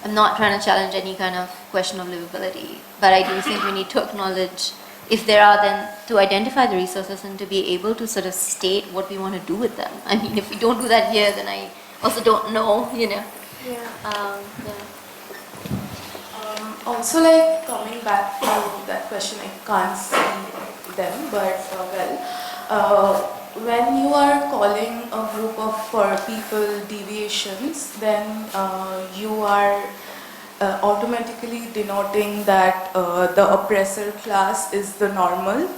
I'm not trying to challenge any kind of question of livability, but I do think we need to acknowledge, if there are, then to identify the resources and to be able to sort of state what we want to do with them. I mean, if we don't do that here, then I also don't know, you know. Yeah. Yeah. Also, like coming back to that question, I can't see them, but when you are calling a group of people deviations, then you are automatically denoting that the oppressor class is the normal,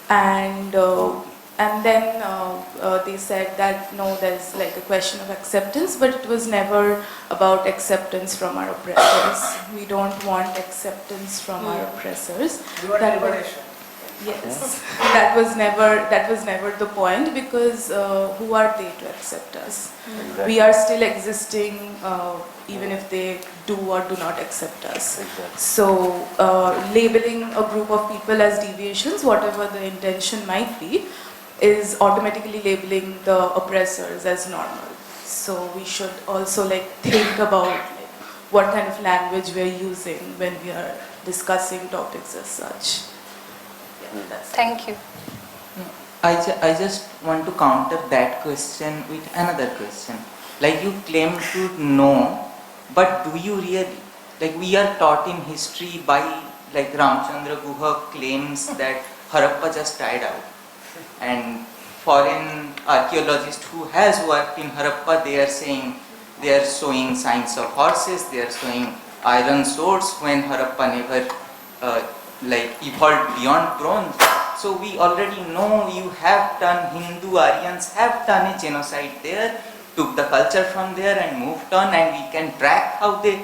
and then they said that no, there's like a question of acceptance, but it was never about acceptance from our oppressors. We don't want acceptance from our oppressors. That was, yes, that was never the point, because who are they to accept us? Exactly. We are still existing even if they do or do not accept us. Exactly. So labeling a group of people as deviations, whatever the intention might be, is automatically labeling the oppressors as normal. So we should also like think about like what kind of language we are using when we are discussing topics as such. Yeah, that's it. Thank you. I just want to counter that question with another question. Like, you claim to know, but do you really? Like, we are taught in history by, like, Ramchandra Guha claims that Harappa just died out. And foreign archaeologists who has worked in Harappa, they are saying, they are showing signs of horses, they are showing iron swords when Harappa never evolved beyond bronze. So we already know you have done, Hindu Aryans have done a genocide there, took the culture from there and moved on, and we can track how they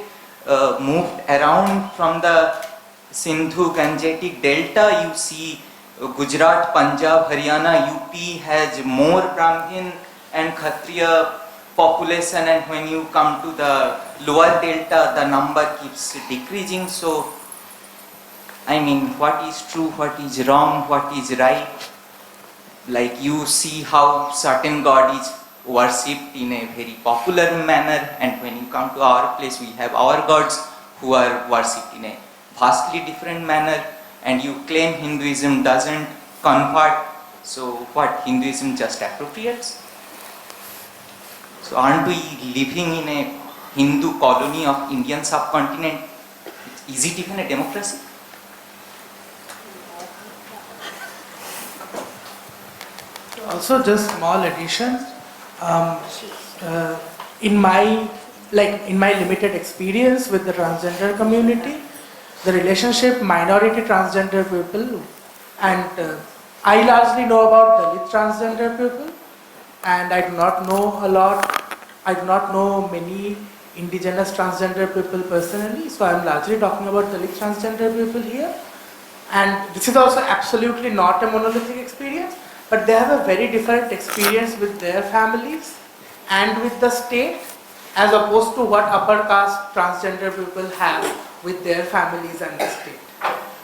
moved around from the Sindhu Gangetic Delta. You see Gujarat, Punjab, Haryana, UP has more Brahmin and Kshatriya population, and when you come to the lower delta, the number keeps decreasing. So, I mean, what is true, what is wrong, what is right? Like, you see how certain god is worshipped in a very popular manner, and when you come to our place, we have our gods who are worshipped in a vastly different manner. And you claim Hinduism doesn't convert, so what, Hinduism just appropriates? So aren't we living in a Hindu colony of Indian subcontinent? Is it even a democracy? Also, just small additions. In my limited experience with the transgender community, the relationship minority transgender people, and I largely know about Dalit transgender people, and I do not know a lot. I do not know many indigenous transgender people personally, so I am largely talking about Dalit transgender people here. And this is also absolutely not a monolithic experience, but they have a very different experience with their families and with the state, as opposed to what upper caste transgender people have with their families and the state.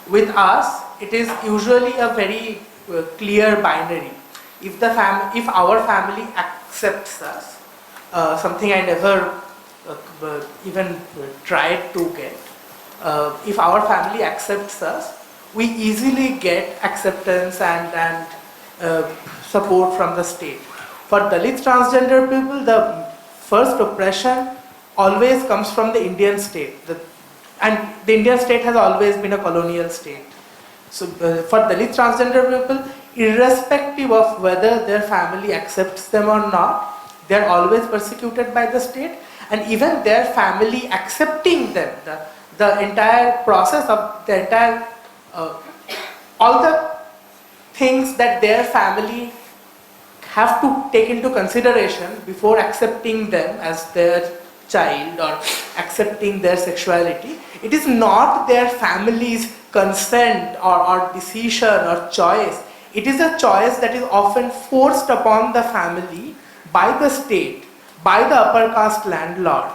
With us, it is usually a very clear binary. If our family accepts us, something I never even tried to get, if our family accepts us, we easily get acceptance and support from the state. For Dalit transgender people, the first oppression always comes from the Indian state. And the Indian state has always been a colonial state. So for Dalit transgender people, irrespective of whether their family accepts them or not, they are always persecuted by the state. And even their family accepting them, the entire process of the entire, all the things that their family have to take into consideration before accepting them as their child or accepting their sexuality, it is not their family's consent or decision or choice. It is a choice that is often forced upon the family by the state, by the upper caste landlord.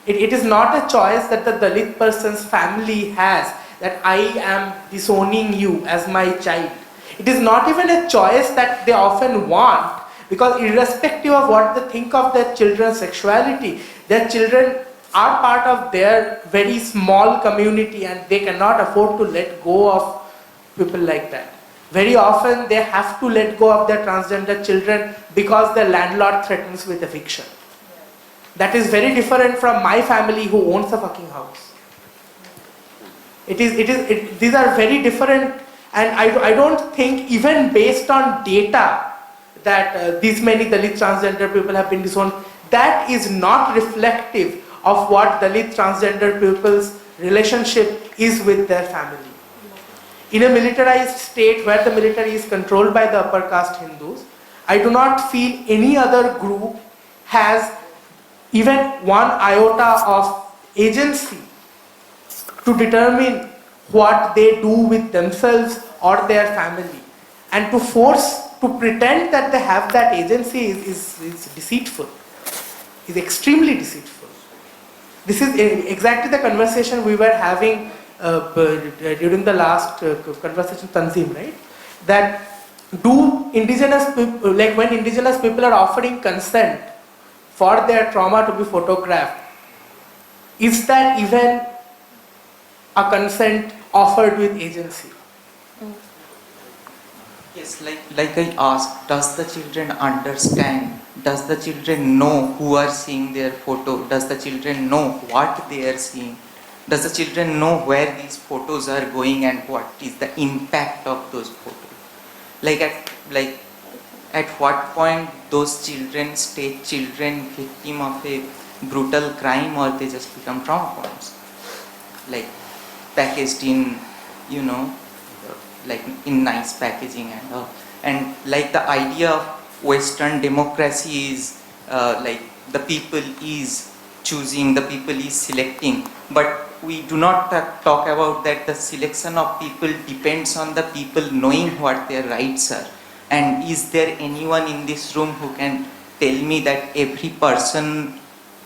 It is not a choice that the Dalit person's family has. that I am disowning you as my child. It is not even a choice that they often want, because irrespective of what they think of their children's sexuality, their children are part of their very small community and they cannot afford to let go of people like that. Very often they have to let go of their transgender children because the landlord threatens with eviction. That is very different from my family who owns a fucking house. These are very different, and I don't think, even based on data, that these many Dalit transgender people have been disowned. That is not reflective of what Dalit transgender people's relationship is with their family. In a militarized state where the military is controlled by the upper caste Hindus, I do not feel any other group has even one iota of agency to determine what they do with themselves or their family. And to pretend that they have that agency is deceitful, is extremely deceitful. This is exactly the conversation we were having during the last conversation, Tanzim, right? That do indigenous people, like when indigenous people are offering consent for their trauma to be photographed, is that even a consent offered with agency? Yes, like I asked, does the children understand? Does the children know who are seeing their photo? Does the children know what they are seeing? Does the children know where these photos are going and what is the impact of those photos? At what point those children stay children victim of a brutal crime, or they just become trauma points? Like packaged in, like in nice packaging and all. And like the idea of Western democracy is like the people is choosing, the people is selecting, but we do not talk about that the selection of people depends on the people knowing what their rights are. And is there anyone in this room who can tell me that every person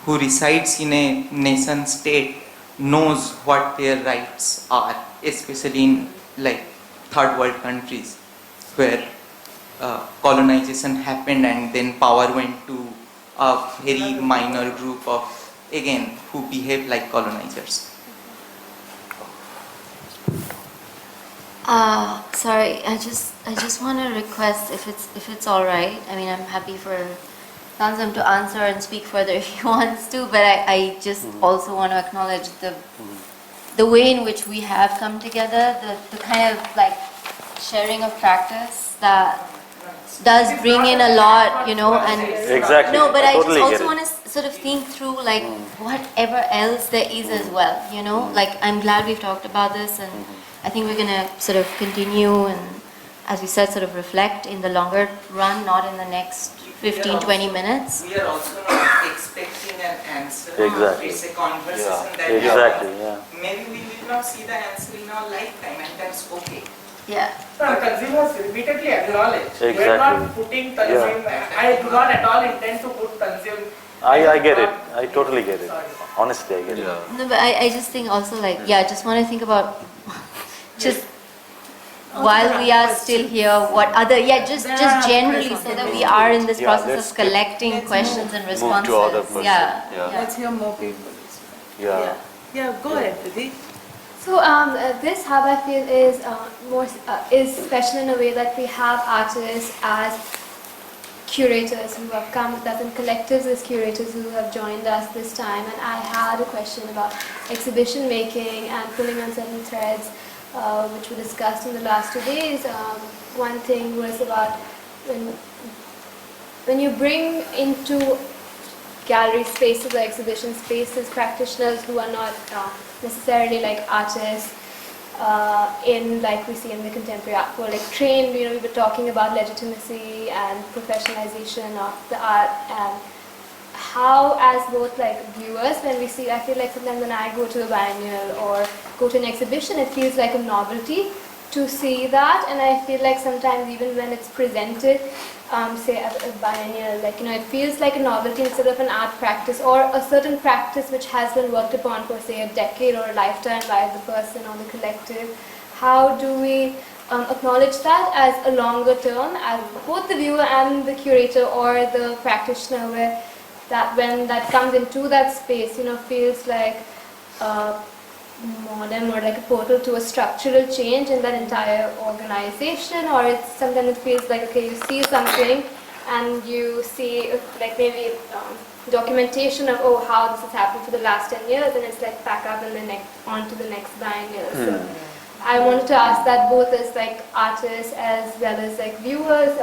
who resides in a nation state knows what their rights are, especially in like third world countries where colonization happened and then power went to a very minor group of, again, who behave like colonizers? Sorry, I just want to request, if it's all right. I mean, I'm happy for Tanzim to answer and speak further if he wants to, but I just also want to acknowledge the way in which we have come together, the kind of like sharing of practice that does bring in a lot, and Exactly. no, but I totally just get also it. want to sort of think through like whatever else there is as well, like I'm glad we've talked about this, and I think we're gonna sort of continue and, as we said, sort of reflect in the longer run, not in the next 15-20 minutes. We are also not expecting an answer. Exactly. It's a conversation Yeah, that exactly, happens. yeah. Maybe we will not see the answer in our lifetime, and that's okay. Yeah. Consumers repeatedly acknowledge. Exactly. We are not putting Tanzim, I do not at all intend to put Tanzim. I get it. I totally get it. Honestly, I get it. No, but I just think also like, I just want to think about just while we are still here, what other, just generally, so that we are in this process of collecting questions and responses. Move to other person. Yeah. Let's hear more people. Yeah. Yeah, go ahead, Didi. So this hub, I feel, is special in a way that we have artists as curators who have come, that in collectives as curators who have joined us this time. And I had a question about exhibition making and pulling on certain threads, which were discussed in the last 2 days. One thing was about when you bring into gallery spaces or exhibition spaces practitioners who are not necessarily like artists, like we see in the contemporary art world, like trained, we were talking about legitimacy and professionalization of the art, and how as both like viewers, when we see, I feel like sometimes when I go to a biennial or go to an exhibition, it feels like a novelty to see that, and I feel like sometimes even when it's presented, say at a biennial, like, you know, it feels like a novelty instead of an art practice or a certain practice which has been worked upon for say a decade or a lifetime by the person or the collective. How do we acknowledge that as a longer term, as both the viewer and the curator or the practitioner, where that when that comes into that space, you know, feels like modern or like a portal to a structural change in that entire organization, or it's sometimes it feels like, okay, you see something and you see like maybe documentation of, oh, how this has happened for the last 10 years, and it's like back up and then on to the next biennial. So I wanted to ask that both as like artists as well as like viewers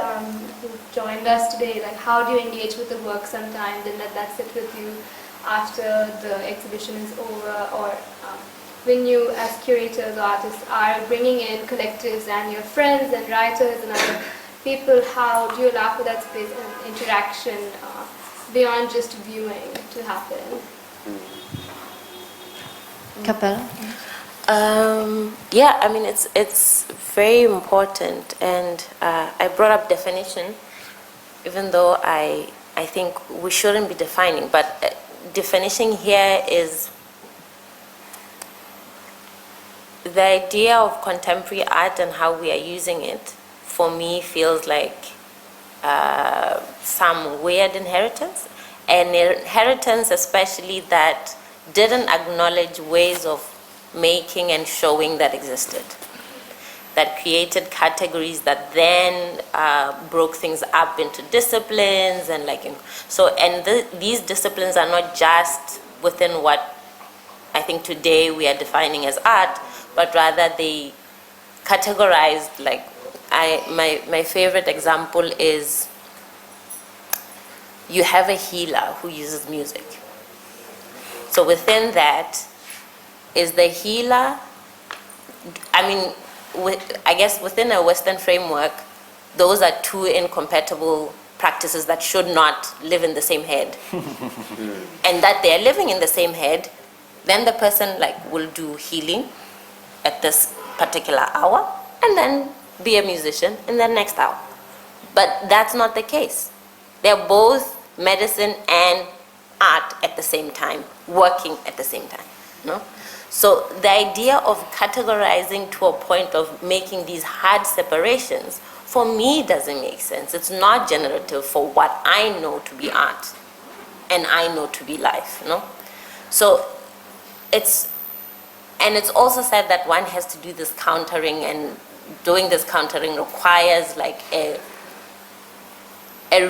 who joined us today, like how do you engage with the work sometimes and let that sit with you after the exhibition is over, or when you as curators or artists are bringing in collectives and your friends and writers and other people, how do you allow for that space and interaction beyond just viewing to happen? Capella? Yeah, I mean, it's very important, and I brought up definition, even though I think we shouldn't be defining, but definition here is the idea of contemporary art and how we are using it, for me, feels like some weird inheritance, an inheritance especially that didn't acknowledge ways of making and showing that existed, that created categories that then broke things up into disciplines, and these disciplines are not just within what I think today we are defining as art, but rather they categorized, like, my favorite example is you have a healer who uses music. So within that is the healer, I mean, I guess within a Western framework, those are two incompatible practices that should not live in the same head. And that they're living in the same head, then the person will do healing at this particular hour and then be a musician in the next hour. But that's not the case. They're both medicine and art at the same time, working at the same time. No? So the idea of categorizing to a point of making these hard separations, for me, doesn't make sense. It's not generative for what I know to be art and I know to be life. No? So it's also said that one has to do this countering, and doing this countering requires a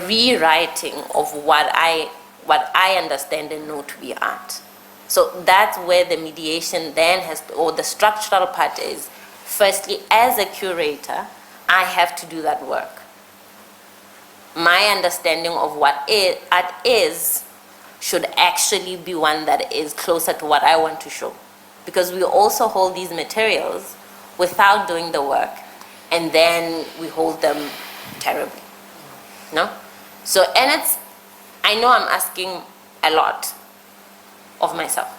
rewriting of what I understand and know to be art. So that's where the mediation then or the structural part is. Firstly, as a curator, I have to do that work. My understanding of what art is should actually be one that is closer to what I want to show. Because we also hold these materials without doing the work, and then we hold them terribly. No? So, and I know I'm asking a lot of myself.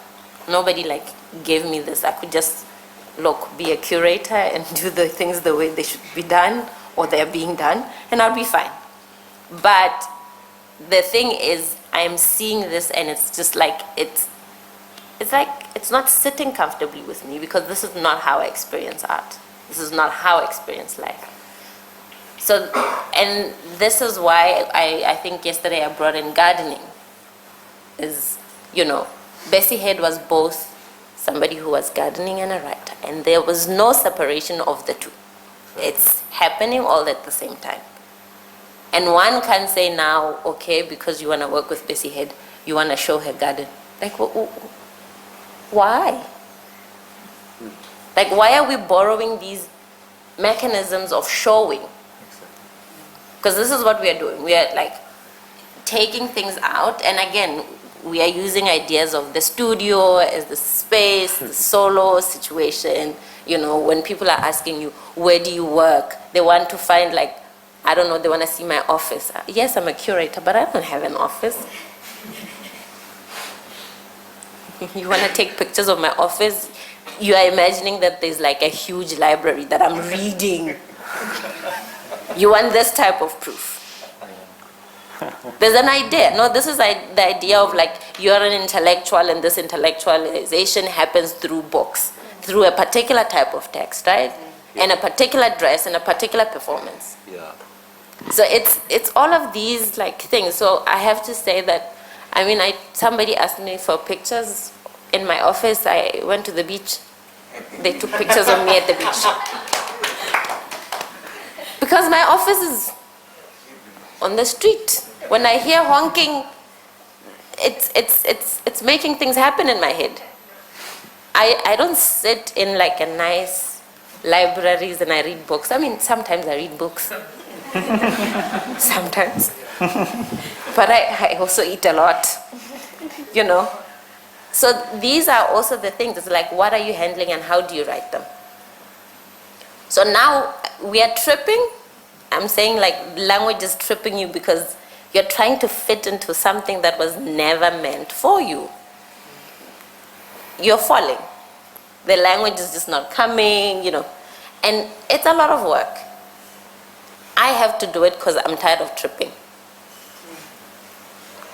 Nobody gave me this. I could just be a curator and do the things the way they should be done, or they're being done, and I'll be fine. But the thing is, I'm seeing this, and it's just it's not sitting comfortably with me, because this is not how I experience art. This is not how I experience life. So, and this is why I think yesterday I brought in gardening. Bessie Head was both somebody who was gardening and a writer, and there was no separation of the two. It's happening all at the same time. And one can say now, okay, because you want to work with Bessie Head, you want to show her garden. Why? Why are we borrowing these mechanisms of showing? Because this is what we are doing. We are taking things out, and again, we are using ideas of the studio as the space, the solo situation. When people are asking you, where do you work? They want to find I don't know, they want to see my office. Yes, I'm a curator, but I don't have an office. You want to take pictures of my office? you are imagining that there's like a huge library that I'm reading. You want this type of proof. There's an idea. No, this is the idea of like you're an intellectual and this intellectualization happens through books, through a particular type of text, right? And a particular dress and a particular performance. Yeah. So it's all of these like things. So I have to say that, I mean, somebody asked me for pictures in my office. I went to the beach. They took pictures of me at the beach. Because my office is on the street. When I hear honking, it's making things happen in my head. I don't sit in like a nice libraries and I read books. I mean, sometimes I read books. Sometimes. But I also eat a lot, you know. So these are also the things. It's like, what are you handling and how do you write them? So now we are tripping. I'm saying like language is tripping you because you're trying to fit into something that was never meant for you. You're falling. The language is just not coming, you know. And it's a lot of work. I have to do it because I'm tired of tripping.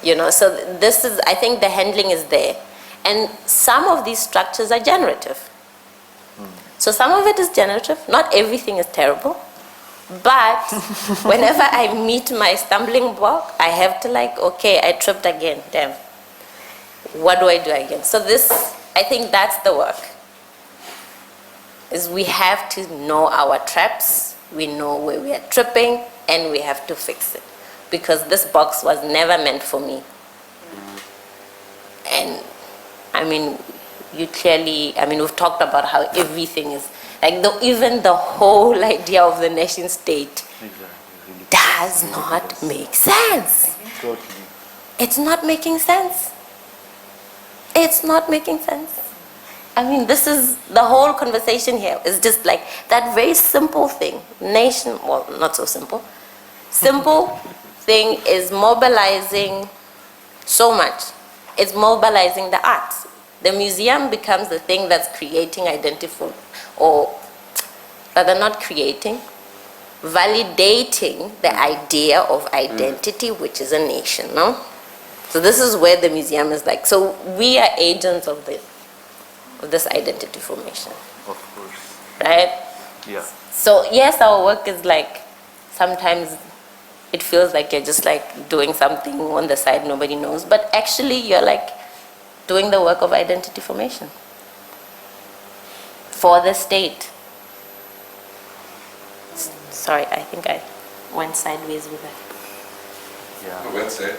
You know, so this is, I think the handling is there. And some of these structures are generative. So some of it is generative. Not everything is terrible. But whenever I meet my stumbling block, I have to like, okay, I tripped again, damn. What do I do again? So this, I think that's the work. Is we have to know our traps, we know where we are tripping, and we have to fix it. Because this box was never meant for me. And I mean, you clearly, I mean, we've talked about how everything is, like even the whole idea of the nation state does not make sense. Totally. It's not making sense. It's not making sense. I mean, this is the whole conversation here is just like that very simple thing. Nation, well, not so simple. Simple thing is mobilizing so much. It's mobilizing the arts. The museum becomes the thing that's creating identity, or rather not creating, validating the idea of identity, which is a nation, no? So this is where the museum is like, so we are agents of this identity formation. Of course. Right? Yeah. So yes, our work is like, sometimes it feels like you're just like doing something on the side nobody knows, but actually you're like doing the work of identity formation for the state. Sorry, I think I went sideways with that. Yeah. Well said.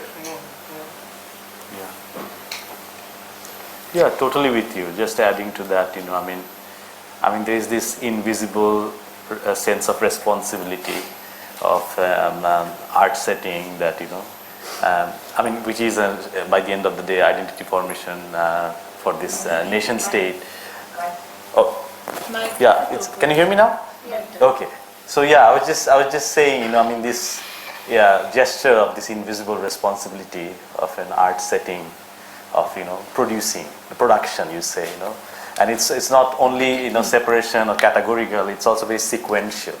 Yeah, totally with you. Just adding to that, you know, I mean, there is this invisible sense of responsibility of art setting that, you know, I mean, which is by the end of the day identity formation for this nation state. Oh, yeah. Can you hear me now? Okay. So yeah, I was just saying, you know, I mean, this gesture of this invisible responsibility of an art setting, of, you know, production, you say, you know, and it's not only, you know, separation or categorical, it's also very sequential,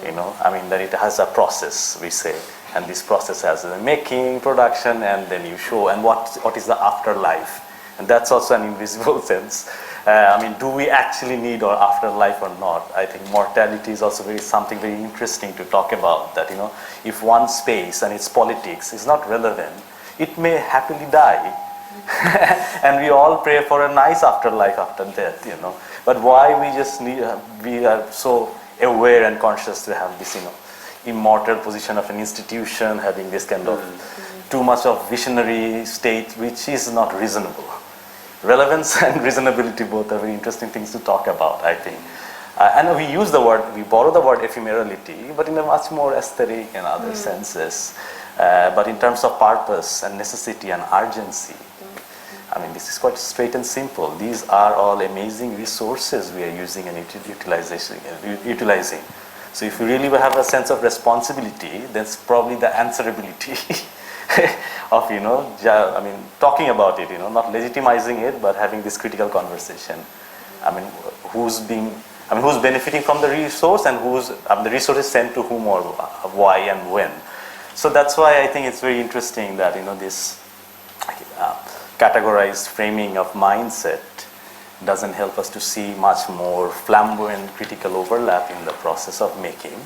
you know, I mean, that it has a process, we say, and this process has the making, production, and then you show, and what is the afterlife, and that's also an invisible sense. I mean, do we actually need our afterlife or not? I think mortality is also something very interesting to talk about, that, you know, if one space and its politics is not relevant, it may happily die. And we all pray for a nice afterlife after death, you know. But why we are so aware and conscious to have this, you know, immortal position of an institution, having this kind of too much of visionary state, which is not reasonable. Relevance and reasonability both are very interesting things to talk about, I think. And we borrow the word ephemerality, but in a much more aesthetic and other senses. But in terms of purpose and necessity and urgency, I mean, this is quite straight and simple. These are all amazing resources we are using and utilizing. So if we really have a sense of responsibility, that's probably the answerability of, you know, I mean, talking about it, you know, not legitimizing it, but having this critical conversation. I mean, who's benefiting from the resource, and the resource is sent to whom or why and when. So that's why I think it's very interesting that this categorized framing of mindset doesn't help us to see much more flamboyant critical overlap in the process of making,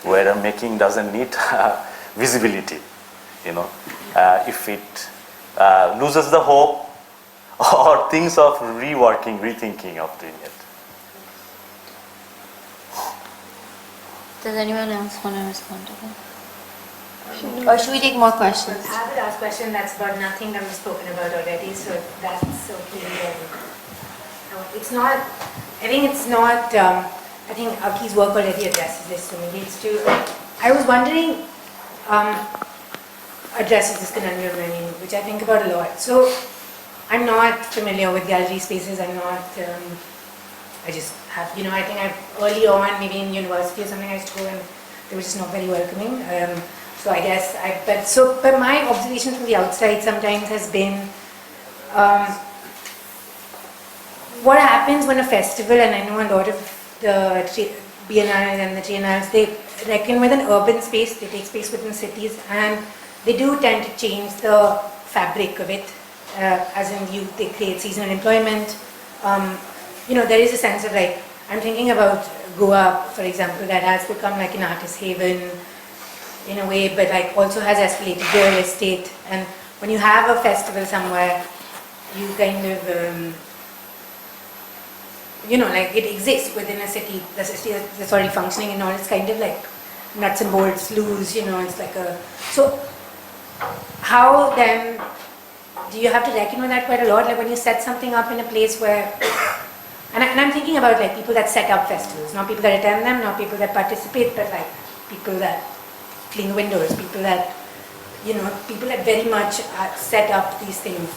where a making doesn't need visibility. If it loses the hope or thinks of rethinking of doing it. Does anyone else want to respond to that? Or should we take more questions? I have a last question that's about nothing that we've spoken about already, so that's okay. It's not, I think it's not, I think Aki's work already addresses this, so maybe it's too, I was wondering, addresses this conundrum, which I think about a lot. So I'm not familiar with gallery spaces, I'm not, I just have, I think early on, maybe in university or something, I used to go and they were just not very welcoming. So I guess, but my observation from the outside sometimes has been, what happens when a festival, and I know a lot of the biennales and the triennales, they reckon with an urban space, they take space within cities, and they do tend to change the fabric of it, as in they create seasonal employment. There is a sense of I'm thinking about Goa, for example, that has become like an artist haven in a way, but also has escalated real estate. And when you have a festival somewhere, you kind of, it exists within a city. The city is already functioning and all. It's kind of like nuts and bolts loose, it's like a... So how then do you have to reckon with that quite a lot? Like when you set something up in a place where... And I'm thinking about people that set up festivals, not people that attend them, not people that participate, but people that clean the windows, people that, people that very much set up these things.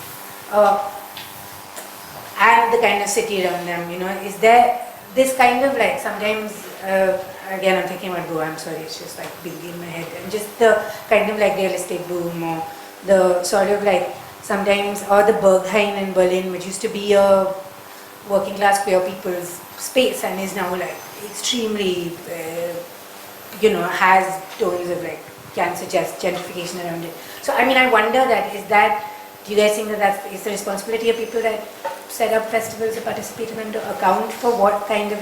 And the kind of city around them, is there this kind of sometimes, again I'm thinking about Goa, I'm sorry, it's just big in my head, and just the kind of real estate boom, or the sort of sometimes, or the Berghain in Berlin, which used to be a working class queer people's space and is now extremely, has tones of can suggest gentrification around it. So I wonder do you guys think that is the responsibility of people that set up festivals or participate in them to account for what kind of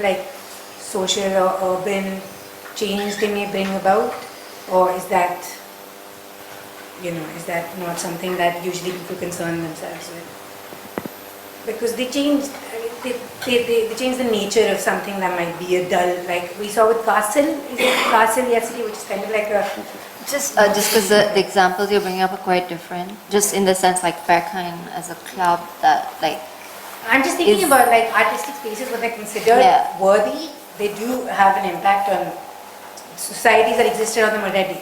social or urban change they may bring about? Or is that, is that not something that usually people concern themselves with? Because they change, they change the nature of something that might be a dull, we saw with Castle yesterday, which is kind of a... Just because the examples you're bringing up are quite different, just in the sense Berghain as a club that I'm just thinking about artistic spaces, what they're considered worthy, they do have an impact on societies that exist around them already,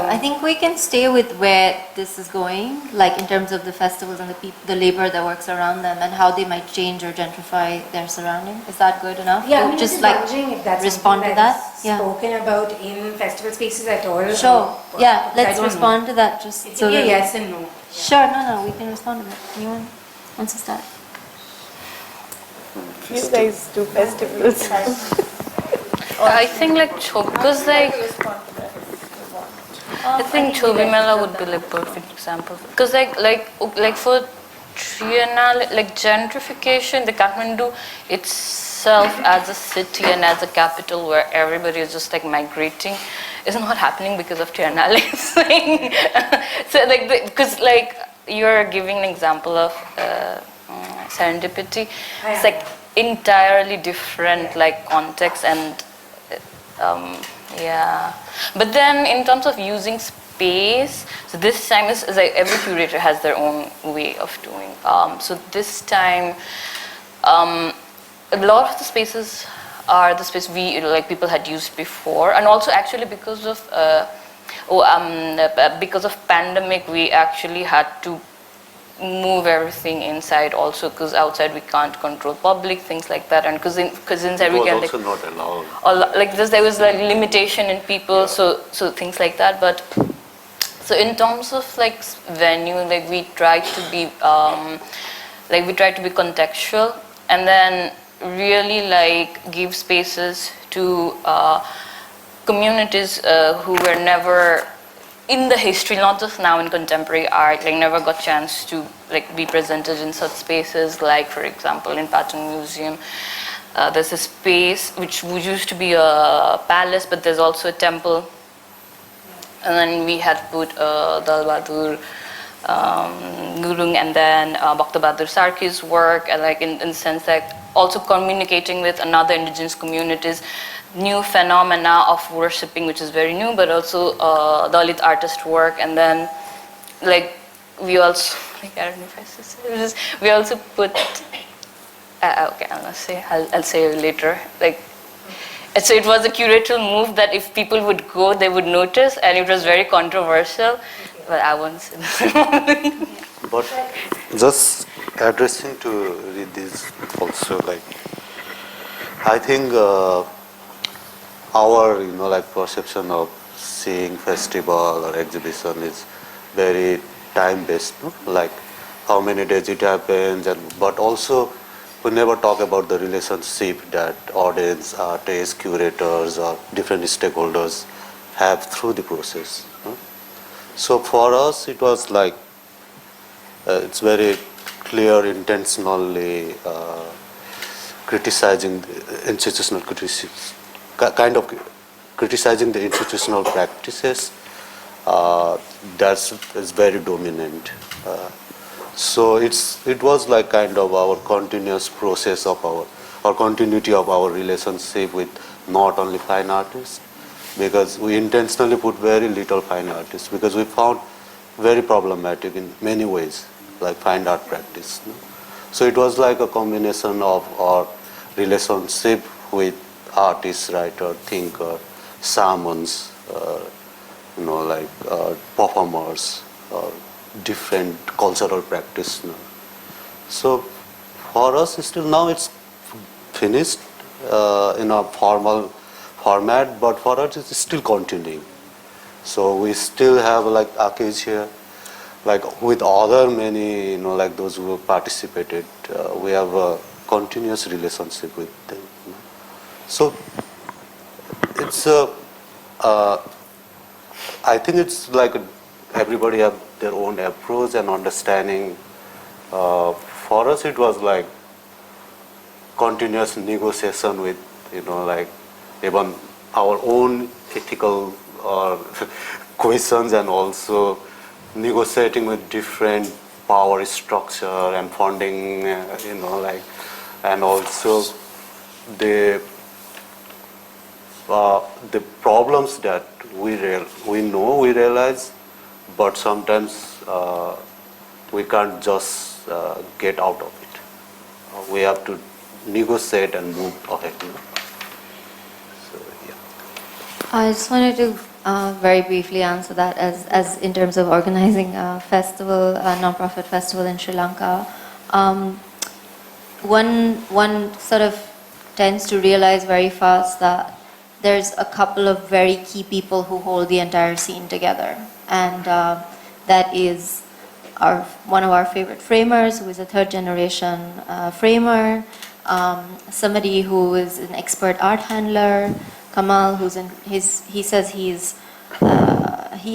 I think we can stay with where this is going, in terms of the festivals and the labor that works around them and how they might change or gentrify their surrounding. Is that good enough? Yeah, just wondering if that's respond to that. Spoken about in festival spaces at all. Sure. Yeah, let's respond to that. Just it can be a yes and no. Sure. No, we can respond to that. Anyone wants to start? You guys do festivals. I think because I think Chobi Mela would be perfect example, because for Triennale, gentrification, the Kathmandu itself as a city and as a capital where everybody is just migrating is not happening because of Triennale. So because you're giving an example of serendipity, it's entirely different context and but then in terms of using space, so this time is every curator has their own way of doing. So this time, a lot of the spaces are the space people had used before, and also actually because of pandemic, we actually had to move everything inside also, because outside we can't control public things like that, and because inside we can also not allowed. There was limitation in people, so things like that. But so in terms of venue, we try to be contextual, and then really like give spaces to communities who were never in the history, not just now in contemporary art, like never got chance to like be presented in such spaces. Like for example, in Patton Museum, there's a space which used to be a palace, but there's also a temple. And then we had put Dal Bahadur Gurung and then Bhakta Bahadur Sarki's work, and like in the sense that also communicating with another indigenous communities, new phenomena of worshipping, which is very new, but also Dalit artist work. And then like we also, like, I don't know if I should say this, we also put, okay, I'll say later, like, so it was a curatorial move that if people would go, they would notice, and it was very controversial, but I won't say that. But just addressing to this also, like, I think our, like perception of seeing festival or exhibition is very time-based, no? Like how many days it happens, but also we never talk about the relationship that audience, artists, curators, or different stakeholders have through the process. No? So for us, it was like, it's very clear intentionally criticizing the institutional criticism, kind of criticizing the institutional practices is very dominant. So it was like kind of our continuous process of our continuity of our relationship with not only fine artists, because we intentionally put very little fine artists because we found very problematic in many ways, like fine art practice. No? So it was like a combination of our relationship with artists, writer, thinker, shamans, like performers, different cultural practitioners. So for us, still now it's finished in a formal format, but for us it's still continuing. So we still have like ECH here, like with other many, like those who participated, we have a continuous relationship with them. So it's I think it's like everybody have their own approach and understanding. For us, it was like continuous negotiation with, like even our own ethical questions, and also negotiating with different power structure and funding, like, and also the problems that we realize, but sometimes we can't just get out of it. We have to negotiate and move ahead. So yeah. I just wanted to very briefly answer that as in terms of organizing a festival, a non-profit festival in Sri Lanka. One sort of tends to realize very fast that there's a couple of very key people who hold the entire scene together, and that is one of our favorite framers, who is a third generation framer, somebody who is an expert art handler, Kamal, he says he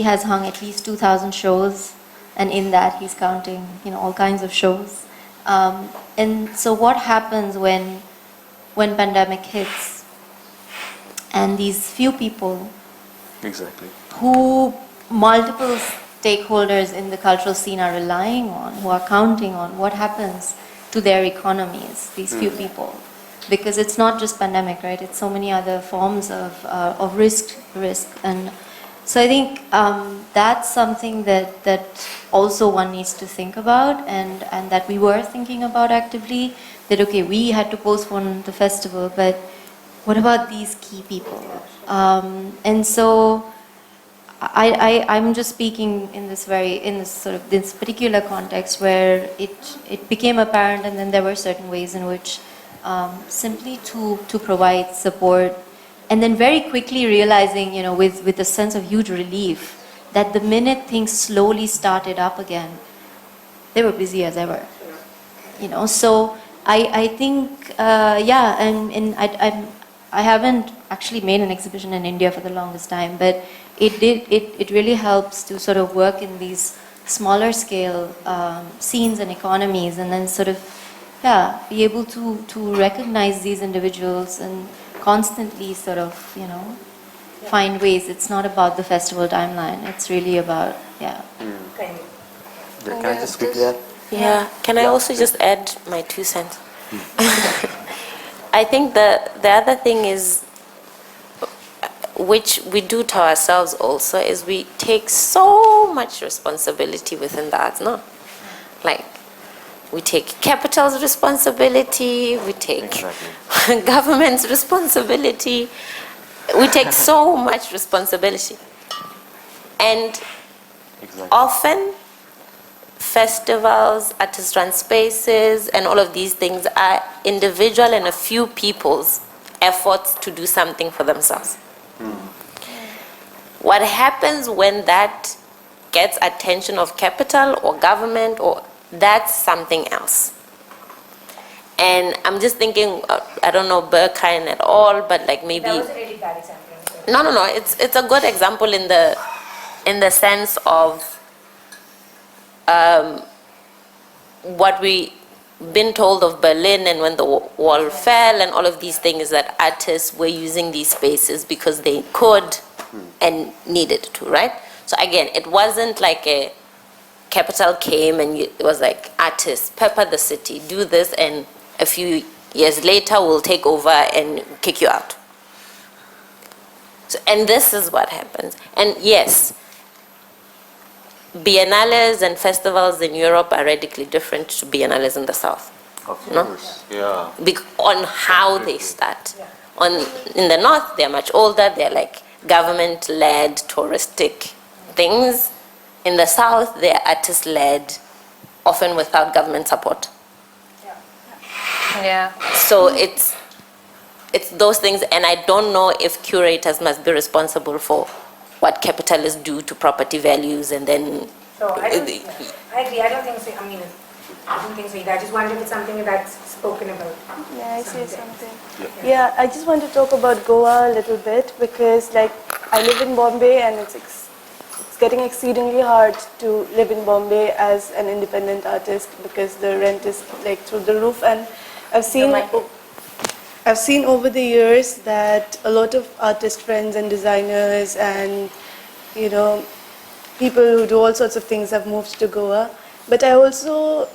has hung at least 2,000 shows, and in that he's counting all kinds of shows. And so what happens when pandemic hits and these few people, Exactly. who multiple stakeholders in the cultural scene are relying on, who are counting on, what happens to their economies, these few people? Because it's not just pandemic, right? It's so many other forms of risk. And so I think that's something that also one needs to think about, and that we were thinking about actively, that okay, we had to postpone the festival, but what about these key people? And so I'm just speaking in this this particular context where it became apparent, and then there were certain ways in which simply to provide support, and then very quickly realizing, with a sense of huge relief, that the minute things slowly started up again, they were busy as ever. So I think, yeah, and I haven't actually made an exhibition in India for the longest time, but it really helps to sort of work in these smaller scale scenes and economies, and then sort of, yeah, be able to recognize these individuals and constantly sort of, find ways. It's not about the festival timeline. It's really about, yeah. Can I just quickly add? Yeah, can I also just add my 2 cents? I think the other thing is, which we do to ourselves also, is we take so much responsibility within the arts, no? Like, we take capital's responsibility, we take government's responsibility, we take so much responsibility. And often, festivals, artist-run spaces, and all of these things are individual and a few people's efforts to do something for themselves. What happens when that gets attention of capital or government, or that's something else. And I'm just thinking, I don't know Berkheim at all, but like maybe... That was a really bad example. No, it's a good example in the sense of what we been told of Berlin and when the wall fell and all of these things, that artists were using these spaces because they could and needed to, right? So again, it wasn't like a capital came and it was like, artists, pepper the city, do this, and a few years later we'll take over and kick you out. So, and this is what happens. And yes, biennales and festivals in Europe are radically different to biennales in the South. Of course, yeah. On how they start. In the North, they're much older, they're like government-led touristic things. In the South, they're artist-led, often without government support. Yeah. So it's those things, and I don't know if curators must be responsible for what capitalists do to property values, and then... So I agree. I don't think so. I don't think so either. I just wonder if it's something that's spoken about. Yeah, I say something. Yeah, I just want to talk about Goa a little bit, because like I live in Bombay, and it's getting exceedingly hard to live in Bombay as an independent artist, because the rent is like through the roof. And I've seen over the years that a lot of artist friends and designers and people who do all sorts of things have moved to Goa. But I also,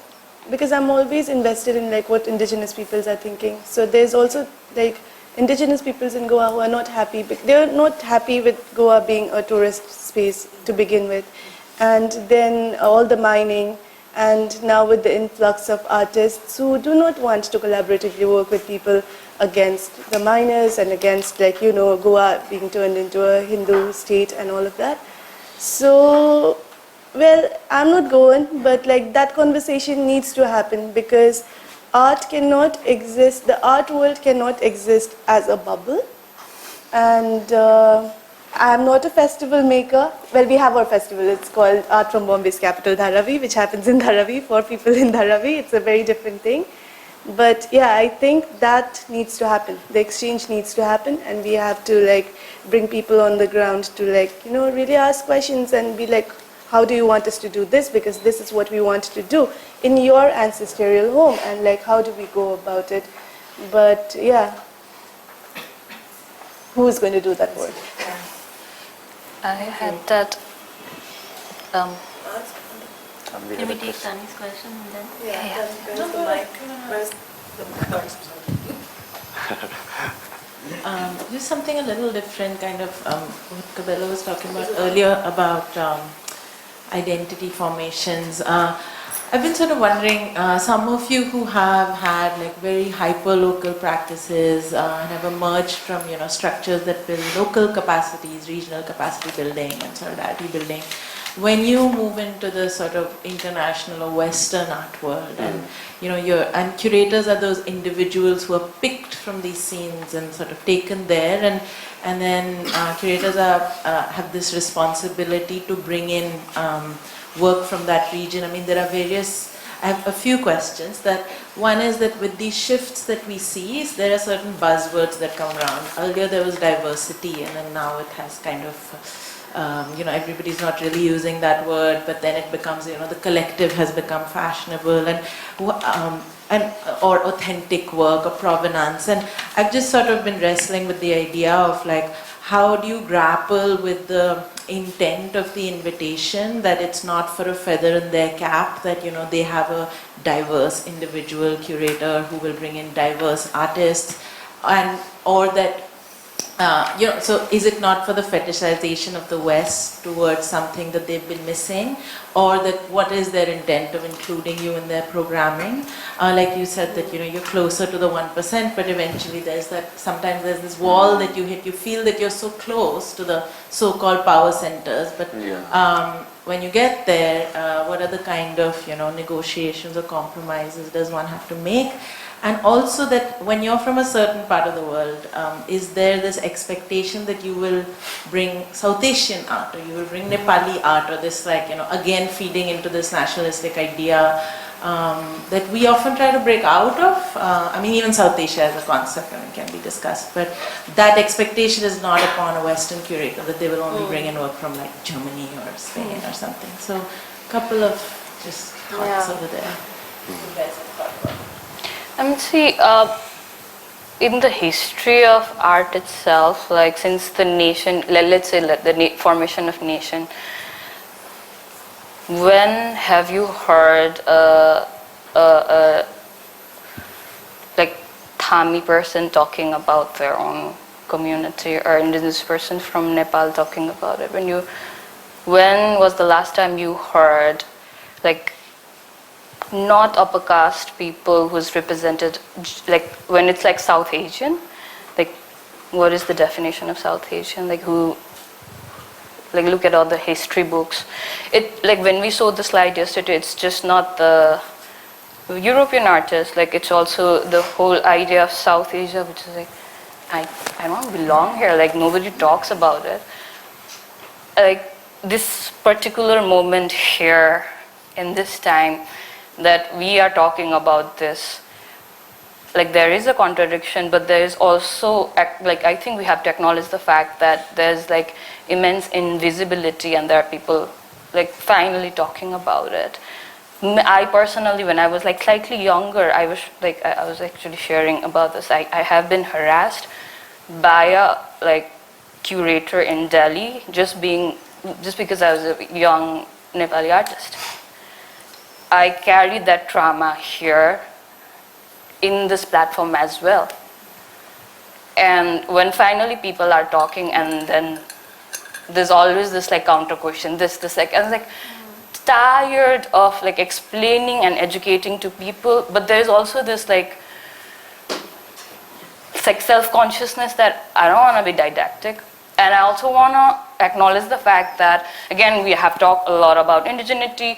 because I'm always invested in like what indigenous peoples are thinking. So there's also like indigenous peoples in Goa who are not happy. They're not happy with Goa being a tourist space to begin with. And then all the mining, and now with the influx of artists who do not want to collaboratively work with people against the miners and against Goa being turned into a Hindu state and all of that. So, well, I'm not going, but like that conversation needs to happen, because art cannot exist, the art world cannot exist as a bubble. And I'm not a festival maker. Well, we have our festival. It's called Art from Bombay's capital, Dharavi, which happens in Dharavi for people in Dharavi. It's a very different thing. But yeah, I think that needs to happen. The exchange needs to happen, and we have to like bring people on the ground to really ask questions and be like, how do you want us to do this? Because this is what we want to do in your ancestral home, and like, how do we go about it? But yeah, who is going to do that work? I had that. Can we take Tani's question and then? Yeah. Where's the mic? Where's the mic? Just something a little different, kind of what Cabello was talking about earlier about identity formations. I've been sort of wondering, some of you who have had like very hyper-local practices and have emerged from structures that build local capacities, regional capacity building and solidarity building, when you move into the sort of international or Western art world, and and curators are those individuals who are picked from these scenes and sort of taken there, and then curators have this responsibility to bring in work from that region. I mean, there are various I have a few questions. That one is that with these shifts that we see, there are certain buzzwords that come around. Earlier there was diversity, and then now it has kind of, everybody's not really using that word, but then it becomes, the collective has become fashionable, or authentic work or provenance. And I've just sort of been wrestling with the idea of like, how do you grapple with the intent of the invitation, that it's not for a feather in their cap, that they have a diverse individual curator who will bring in diverse artists, or that so is it not for the fetishization of the West towards something that they've been missing, or that what is their intent of including you in their programming? Like you said that you're closer to the 1%, but eventually sometimes there's this wall that you hit. You feel that you're so close to the so-called power centers, but when you get there, what are the kind of negotiations or compromises does one have to make? And also that when you're from a certain part of the world, is there this expectation that you will bring South Asian art, or you will bring Nepali art, or this again feeding into this nationalistic idea that we often try to break out of? Even South Asia as a concept can be discussed, but that expectation is not upon a Western curator, that they will only bring in work from like Germany or Spain or something. So a couple of just thoughts over there. You guys have thought about it. See, in the history of art itself, like since the nation, let's say the formation of nation, when have you heard like Thami person talking about their own community, or indigenous person from Nepal talking about it? When was the last time you heard like not upper caste people who's represented, like when it's like South Asian, like what is the definition of South Asian, like who, like look at all the history books. It, like when we saw the slide yesterday, it's just not the European artists, like it's also the whole idea of South Asia, which is like, I don't belong here, like nobody talks about it. Like this particular moment here in this time that we are talking about this, like there is a contradiction, but there is also, like I think we have to acknowledge the fact that there's like immense invisibility, and there are people like finally talking about it. I personally, when I was like slightly younger, I was actually sharing about this. I have been harassed by a like curator in Delhi just because I was a young Nepali artist. I carried that trauma here in this platform as well. And when finally people are talking, and then there's always this like counter question, this like, I was like tired of like explaining and educating to people, but there's also this like it's like self-consciousness that I don't want to be didactic. And I also want to acknowledge the fact that, again, we have talked a lot about indigeneity,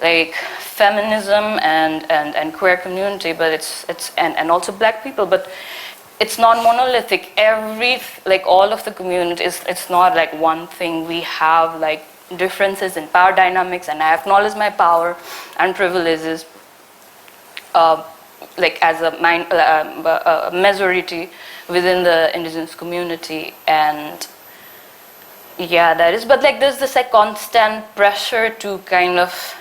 like feminism and queer community, but it's and also black people, but it's not monolithic. All of the communities, it's not like one thing. We have like differences in power dynamics, and I acknowledge my power and privileges like as a majority within the indigenous community. And yeah, that is, but like there's this like constant pressure to kind of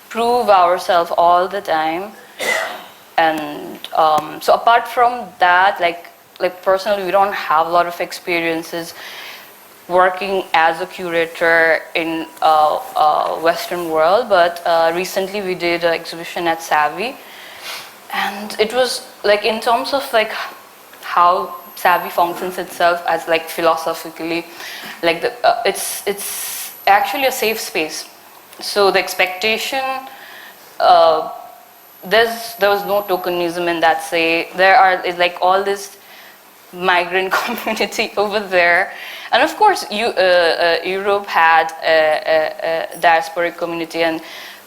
prove ourselves all the time. And so apart from that, like personally, we don't have a lot of experiences working as a curator in Western world, but recently we did an exhibition at Savvy, and it was like in terms of like how Savvy functions itself as like philosophically, like it's actually a safe space. So the expectation, there was no tokenism in that. Say it's like all this migrant community over there, and of course Europe had a diasporic community and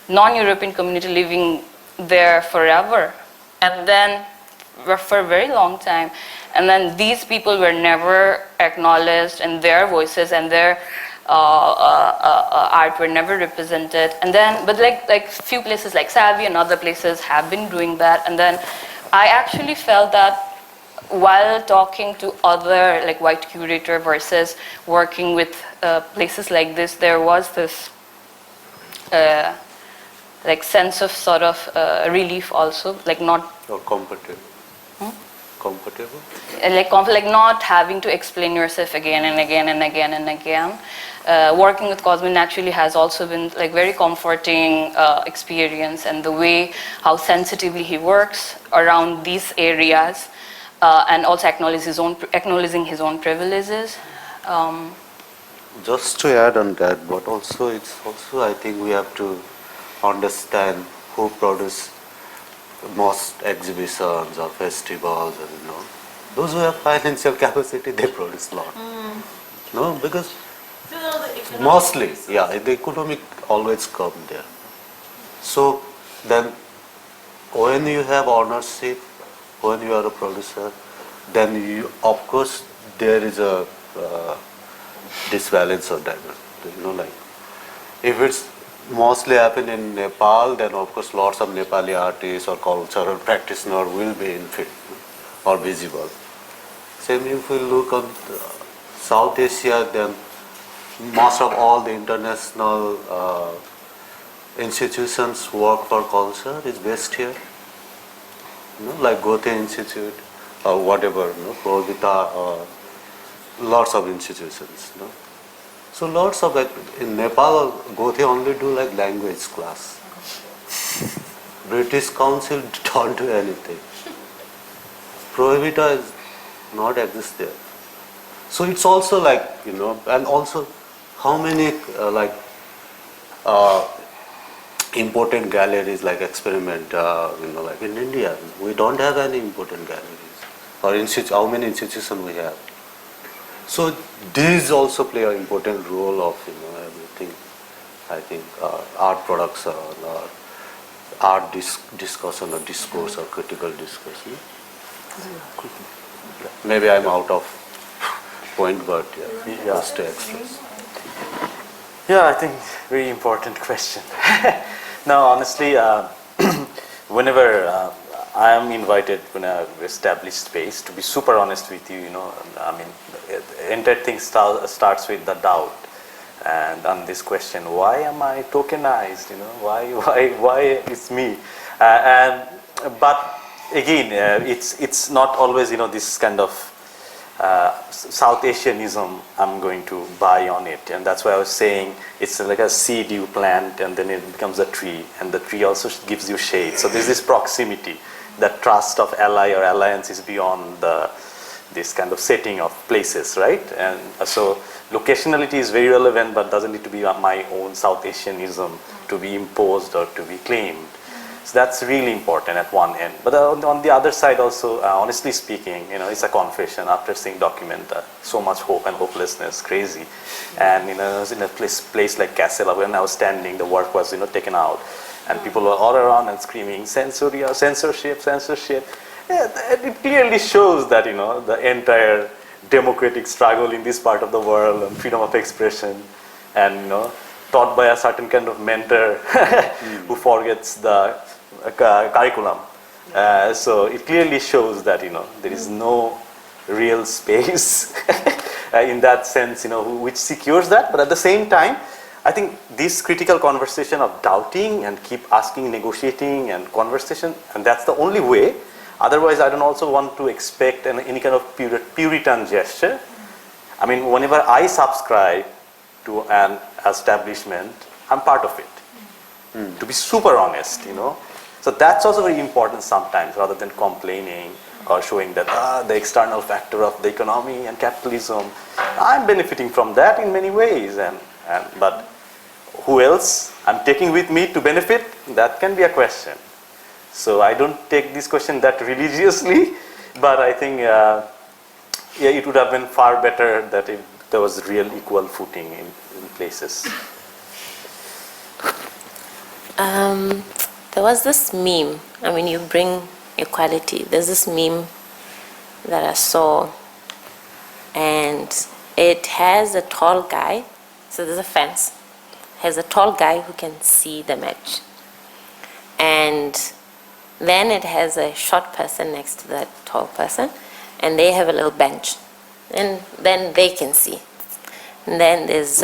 non-European community living there forever, and then for a very long time, and then these people were never acknowledged, and their voices and their art were never represented. And then, but like few places like Savvy and other places have been doing that. And then I actually felt that while talking to other like white curator versus working with places like this, there was this like sense of sort of relief also, like not Or compatible. Compatible? like not having to explain yourself again and again and again and again. Working with Cosmin actually has also been like very comforting experience, and the way how sensitively he works around these areas, and also acknowledging his own privileges. Just to add on that, but also it's also I think we have to understand who produce most exhibitions or festivals, and those who have financial capacity, they produce a lot. No, because mostly, yeah, the economic always come there. So then, when you have ownership, when you are a producer, then you, of course, there is a disbalance or diversity. Like if it's mostly happen in Nepal, then of course lots of Nepali artists or cultural practitioners will be in field or visible. Same if we look on South Asia, then most of all the international institutions work for culture is based here. Like Goethe Institute or whatever, Provita, lots of institutions. So lots of like in Nepal, Goethe only do like language class. British Council don't do anything. Provita is not exist there. So it's also like and also how many important galleries like experiment like in India we don't have any important galleries, or how many institutions we have. So these also play an important role of everything. I think art production or art discussion or discourse or critical discussion. Maybe I'm out of point, but just to express. Yeah, I think very important question. Now, honestly, whenever I am invited when I establish space, to be super honest with you, I mean, the entire thing starts with the doubt, and on this question, why am I tokenized? Why it's me? But again, it's not always this kind of South Asianism I'm going to buy on it, and that's why I was saying it's like a seed you plant and then it becomes a tree, and the tree also gives you shade. So there's this proximity, that trust of ally or alliance is beyond this kind of setting of places, right? And so locationality is very relevant, but doesn't need to be my own South Asianism to be imposed or to be claimed. So that's really important at one end. But on the other side also, honestly speaking, it's a confession after seeing document so much hope and hopelessness, crazy. And I was in a place like Kassela, when I was standing, the work was taken out, and people were all around and screaming censorship. Yeah, it clearly shows that the entire democratic struggle in this part of the world and freedom of expression, and taught by a certain kind of mentor who forgets the curriculum. So it clearly shows that there is no real space in that sense, which secures that. But at the same time, I think this critical conversation of doubting and keep asking, negotiating and conversation, and that's the only way. Otherwise, I don't also want to expect any kind of Puritan gesture. I mean, whenever I subscribe to an establishment, I'm part of it. To be super honest, So that's also very important sometimes, rather than complaining or showing that the external factor of the economy and capitalism, I'm benefiting from that in many ways. But who else I'm taking with me to benefit? That can be a question. So I don't take this question that religiously, but I think it would have been far better that if there was real equal footing in places. There was this meme. I mean, you bring equality. There's this meme that I saw, and it has a tall guy So there's a fence. Has a tall guy who can see the match. And then it has a short person next to that tall person, and they have a little bench. And then they can see. And then there's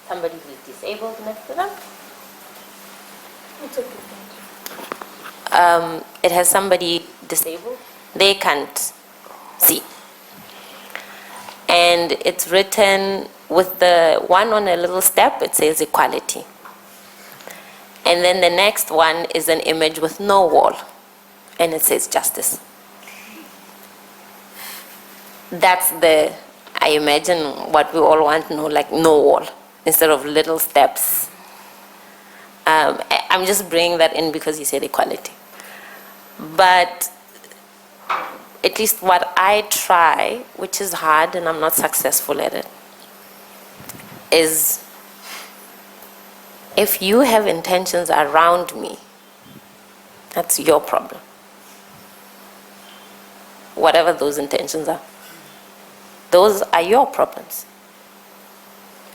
somebody who's disabled next to them. It has somebody disabled. They can't see. And it's written with the one on a little step, it says equality. And then the next one is an image with no wall, and it says justice. That's I imagine what we all want to know, like no wall, instead of little steps. I'm just bringing that in because he said equality. But at least what I try, which is hard and I'm not successful at it, is if you have intentions around me, that's your problem. Whatever those intentions are. Those are your problems.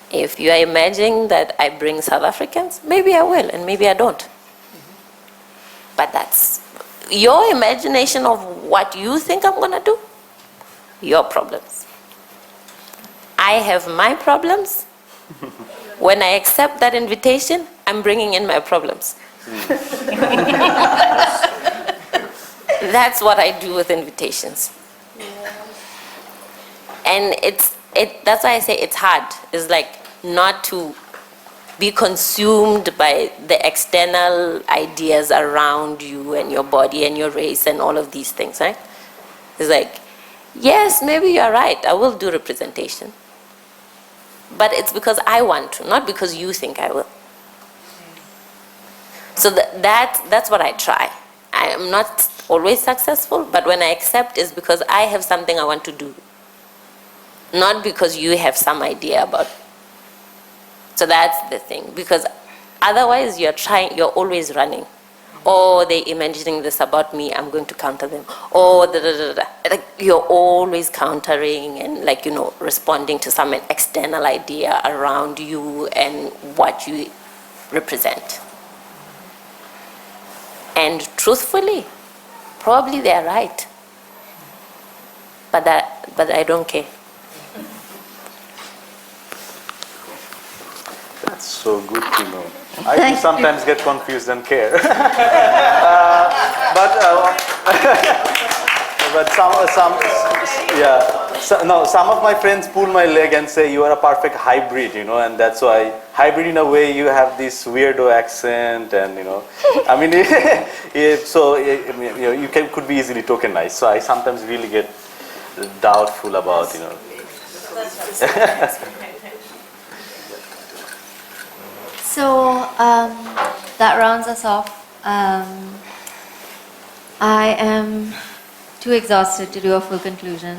If you are imagining that I bring South Africans, maybe I will and maybe I don't. But that's your imagination of what you think I'm going to do, your problems. I have my problems. When I accept that invitation, I'm bringing in my problems. That's what I do with invitations. And that's why I say it's hard. It's like not to be consumed by the external ideas around you and your body and your race and all of these things, right? It's like, yes, maybe you're right, I will do representation. But it's because I want to, not because you think I will. So that's what I try. I am not always successful, but when I accept, it's because I have something I want to do. Not because you have some idea about it. So that's the thing, because otherwise you're always running. Or they're imagining this about me, I'm going to counter them. Or like you're always countering and responding to some external idea around you and what you represent. And truthfully, probably they're right. But I don't care. That's so good to know. I do sometimes get confused and care. But some of my friends pull my leg and say you are a perfect hybrid, and that's why hybrid in a way you have this weirdo accent and I mean, you could be easily tokenized. So I sometimes really get doubtful about So that rounds us off. I am too exhausted to do a full conclusion.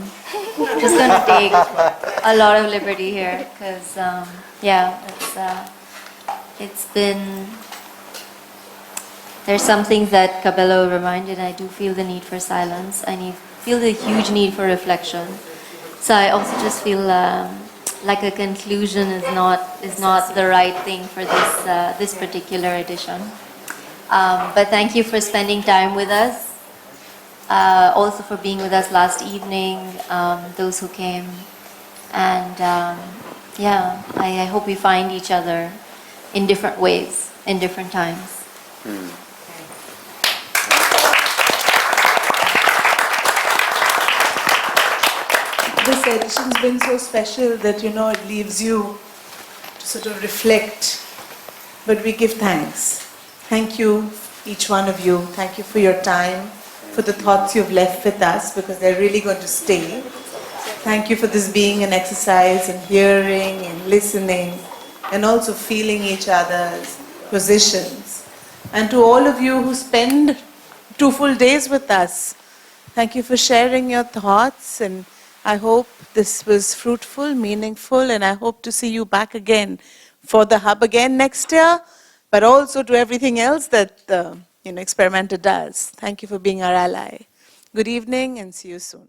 Just going to take a lot of liberty here because, it's been. There's some things that Cabello reminded. I do feel the need for silence. Feel the huge need for reflection. So I also just feel. Like a conclusion is not the right thing for this particular edition. But thank you for spending time with us. Also for being with us last evening, those who came. And I hope we find each other in different ways, in different times. This edition's been so special that it leaves you to sort of reflect, but we give thanks. Thank you, each one of you. Thank you for your time, for the thoughts you've left with us, because they're really going to stay. Thank you for this being an exercise in hearing and listening and also feeling each other's positions. And to all of you who spend 2 full days with us, thank you for sharing your thoughts, and I hope this was fruitful, meaningful, and I hope to see you back again for the Hub again next year, but also to everything else that Experimenter does. Thank you for being our ally. Good evening and see you soon.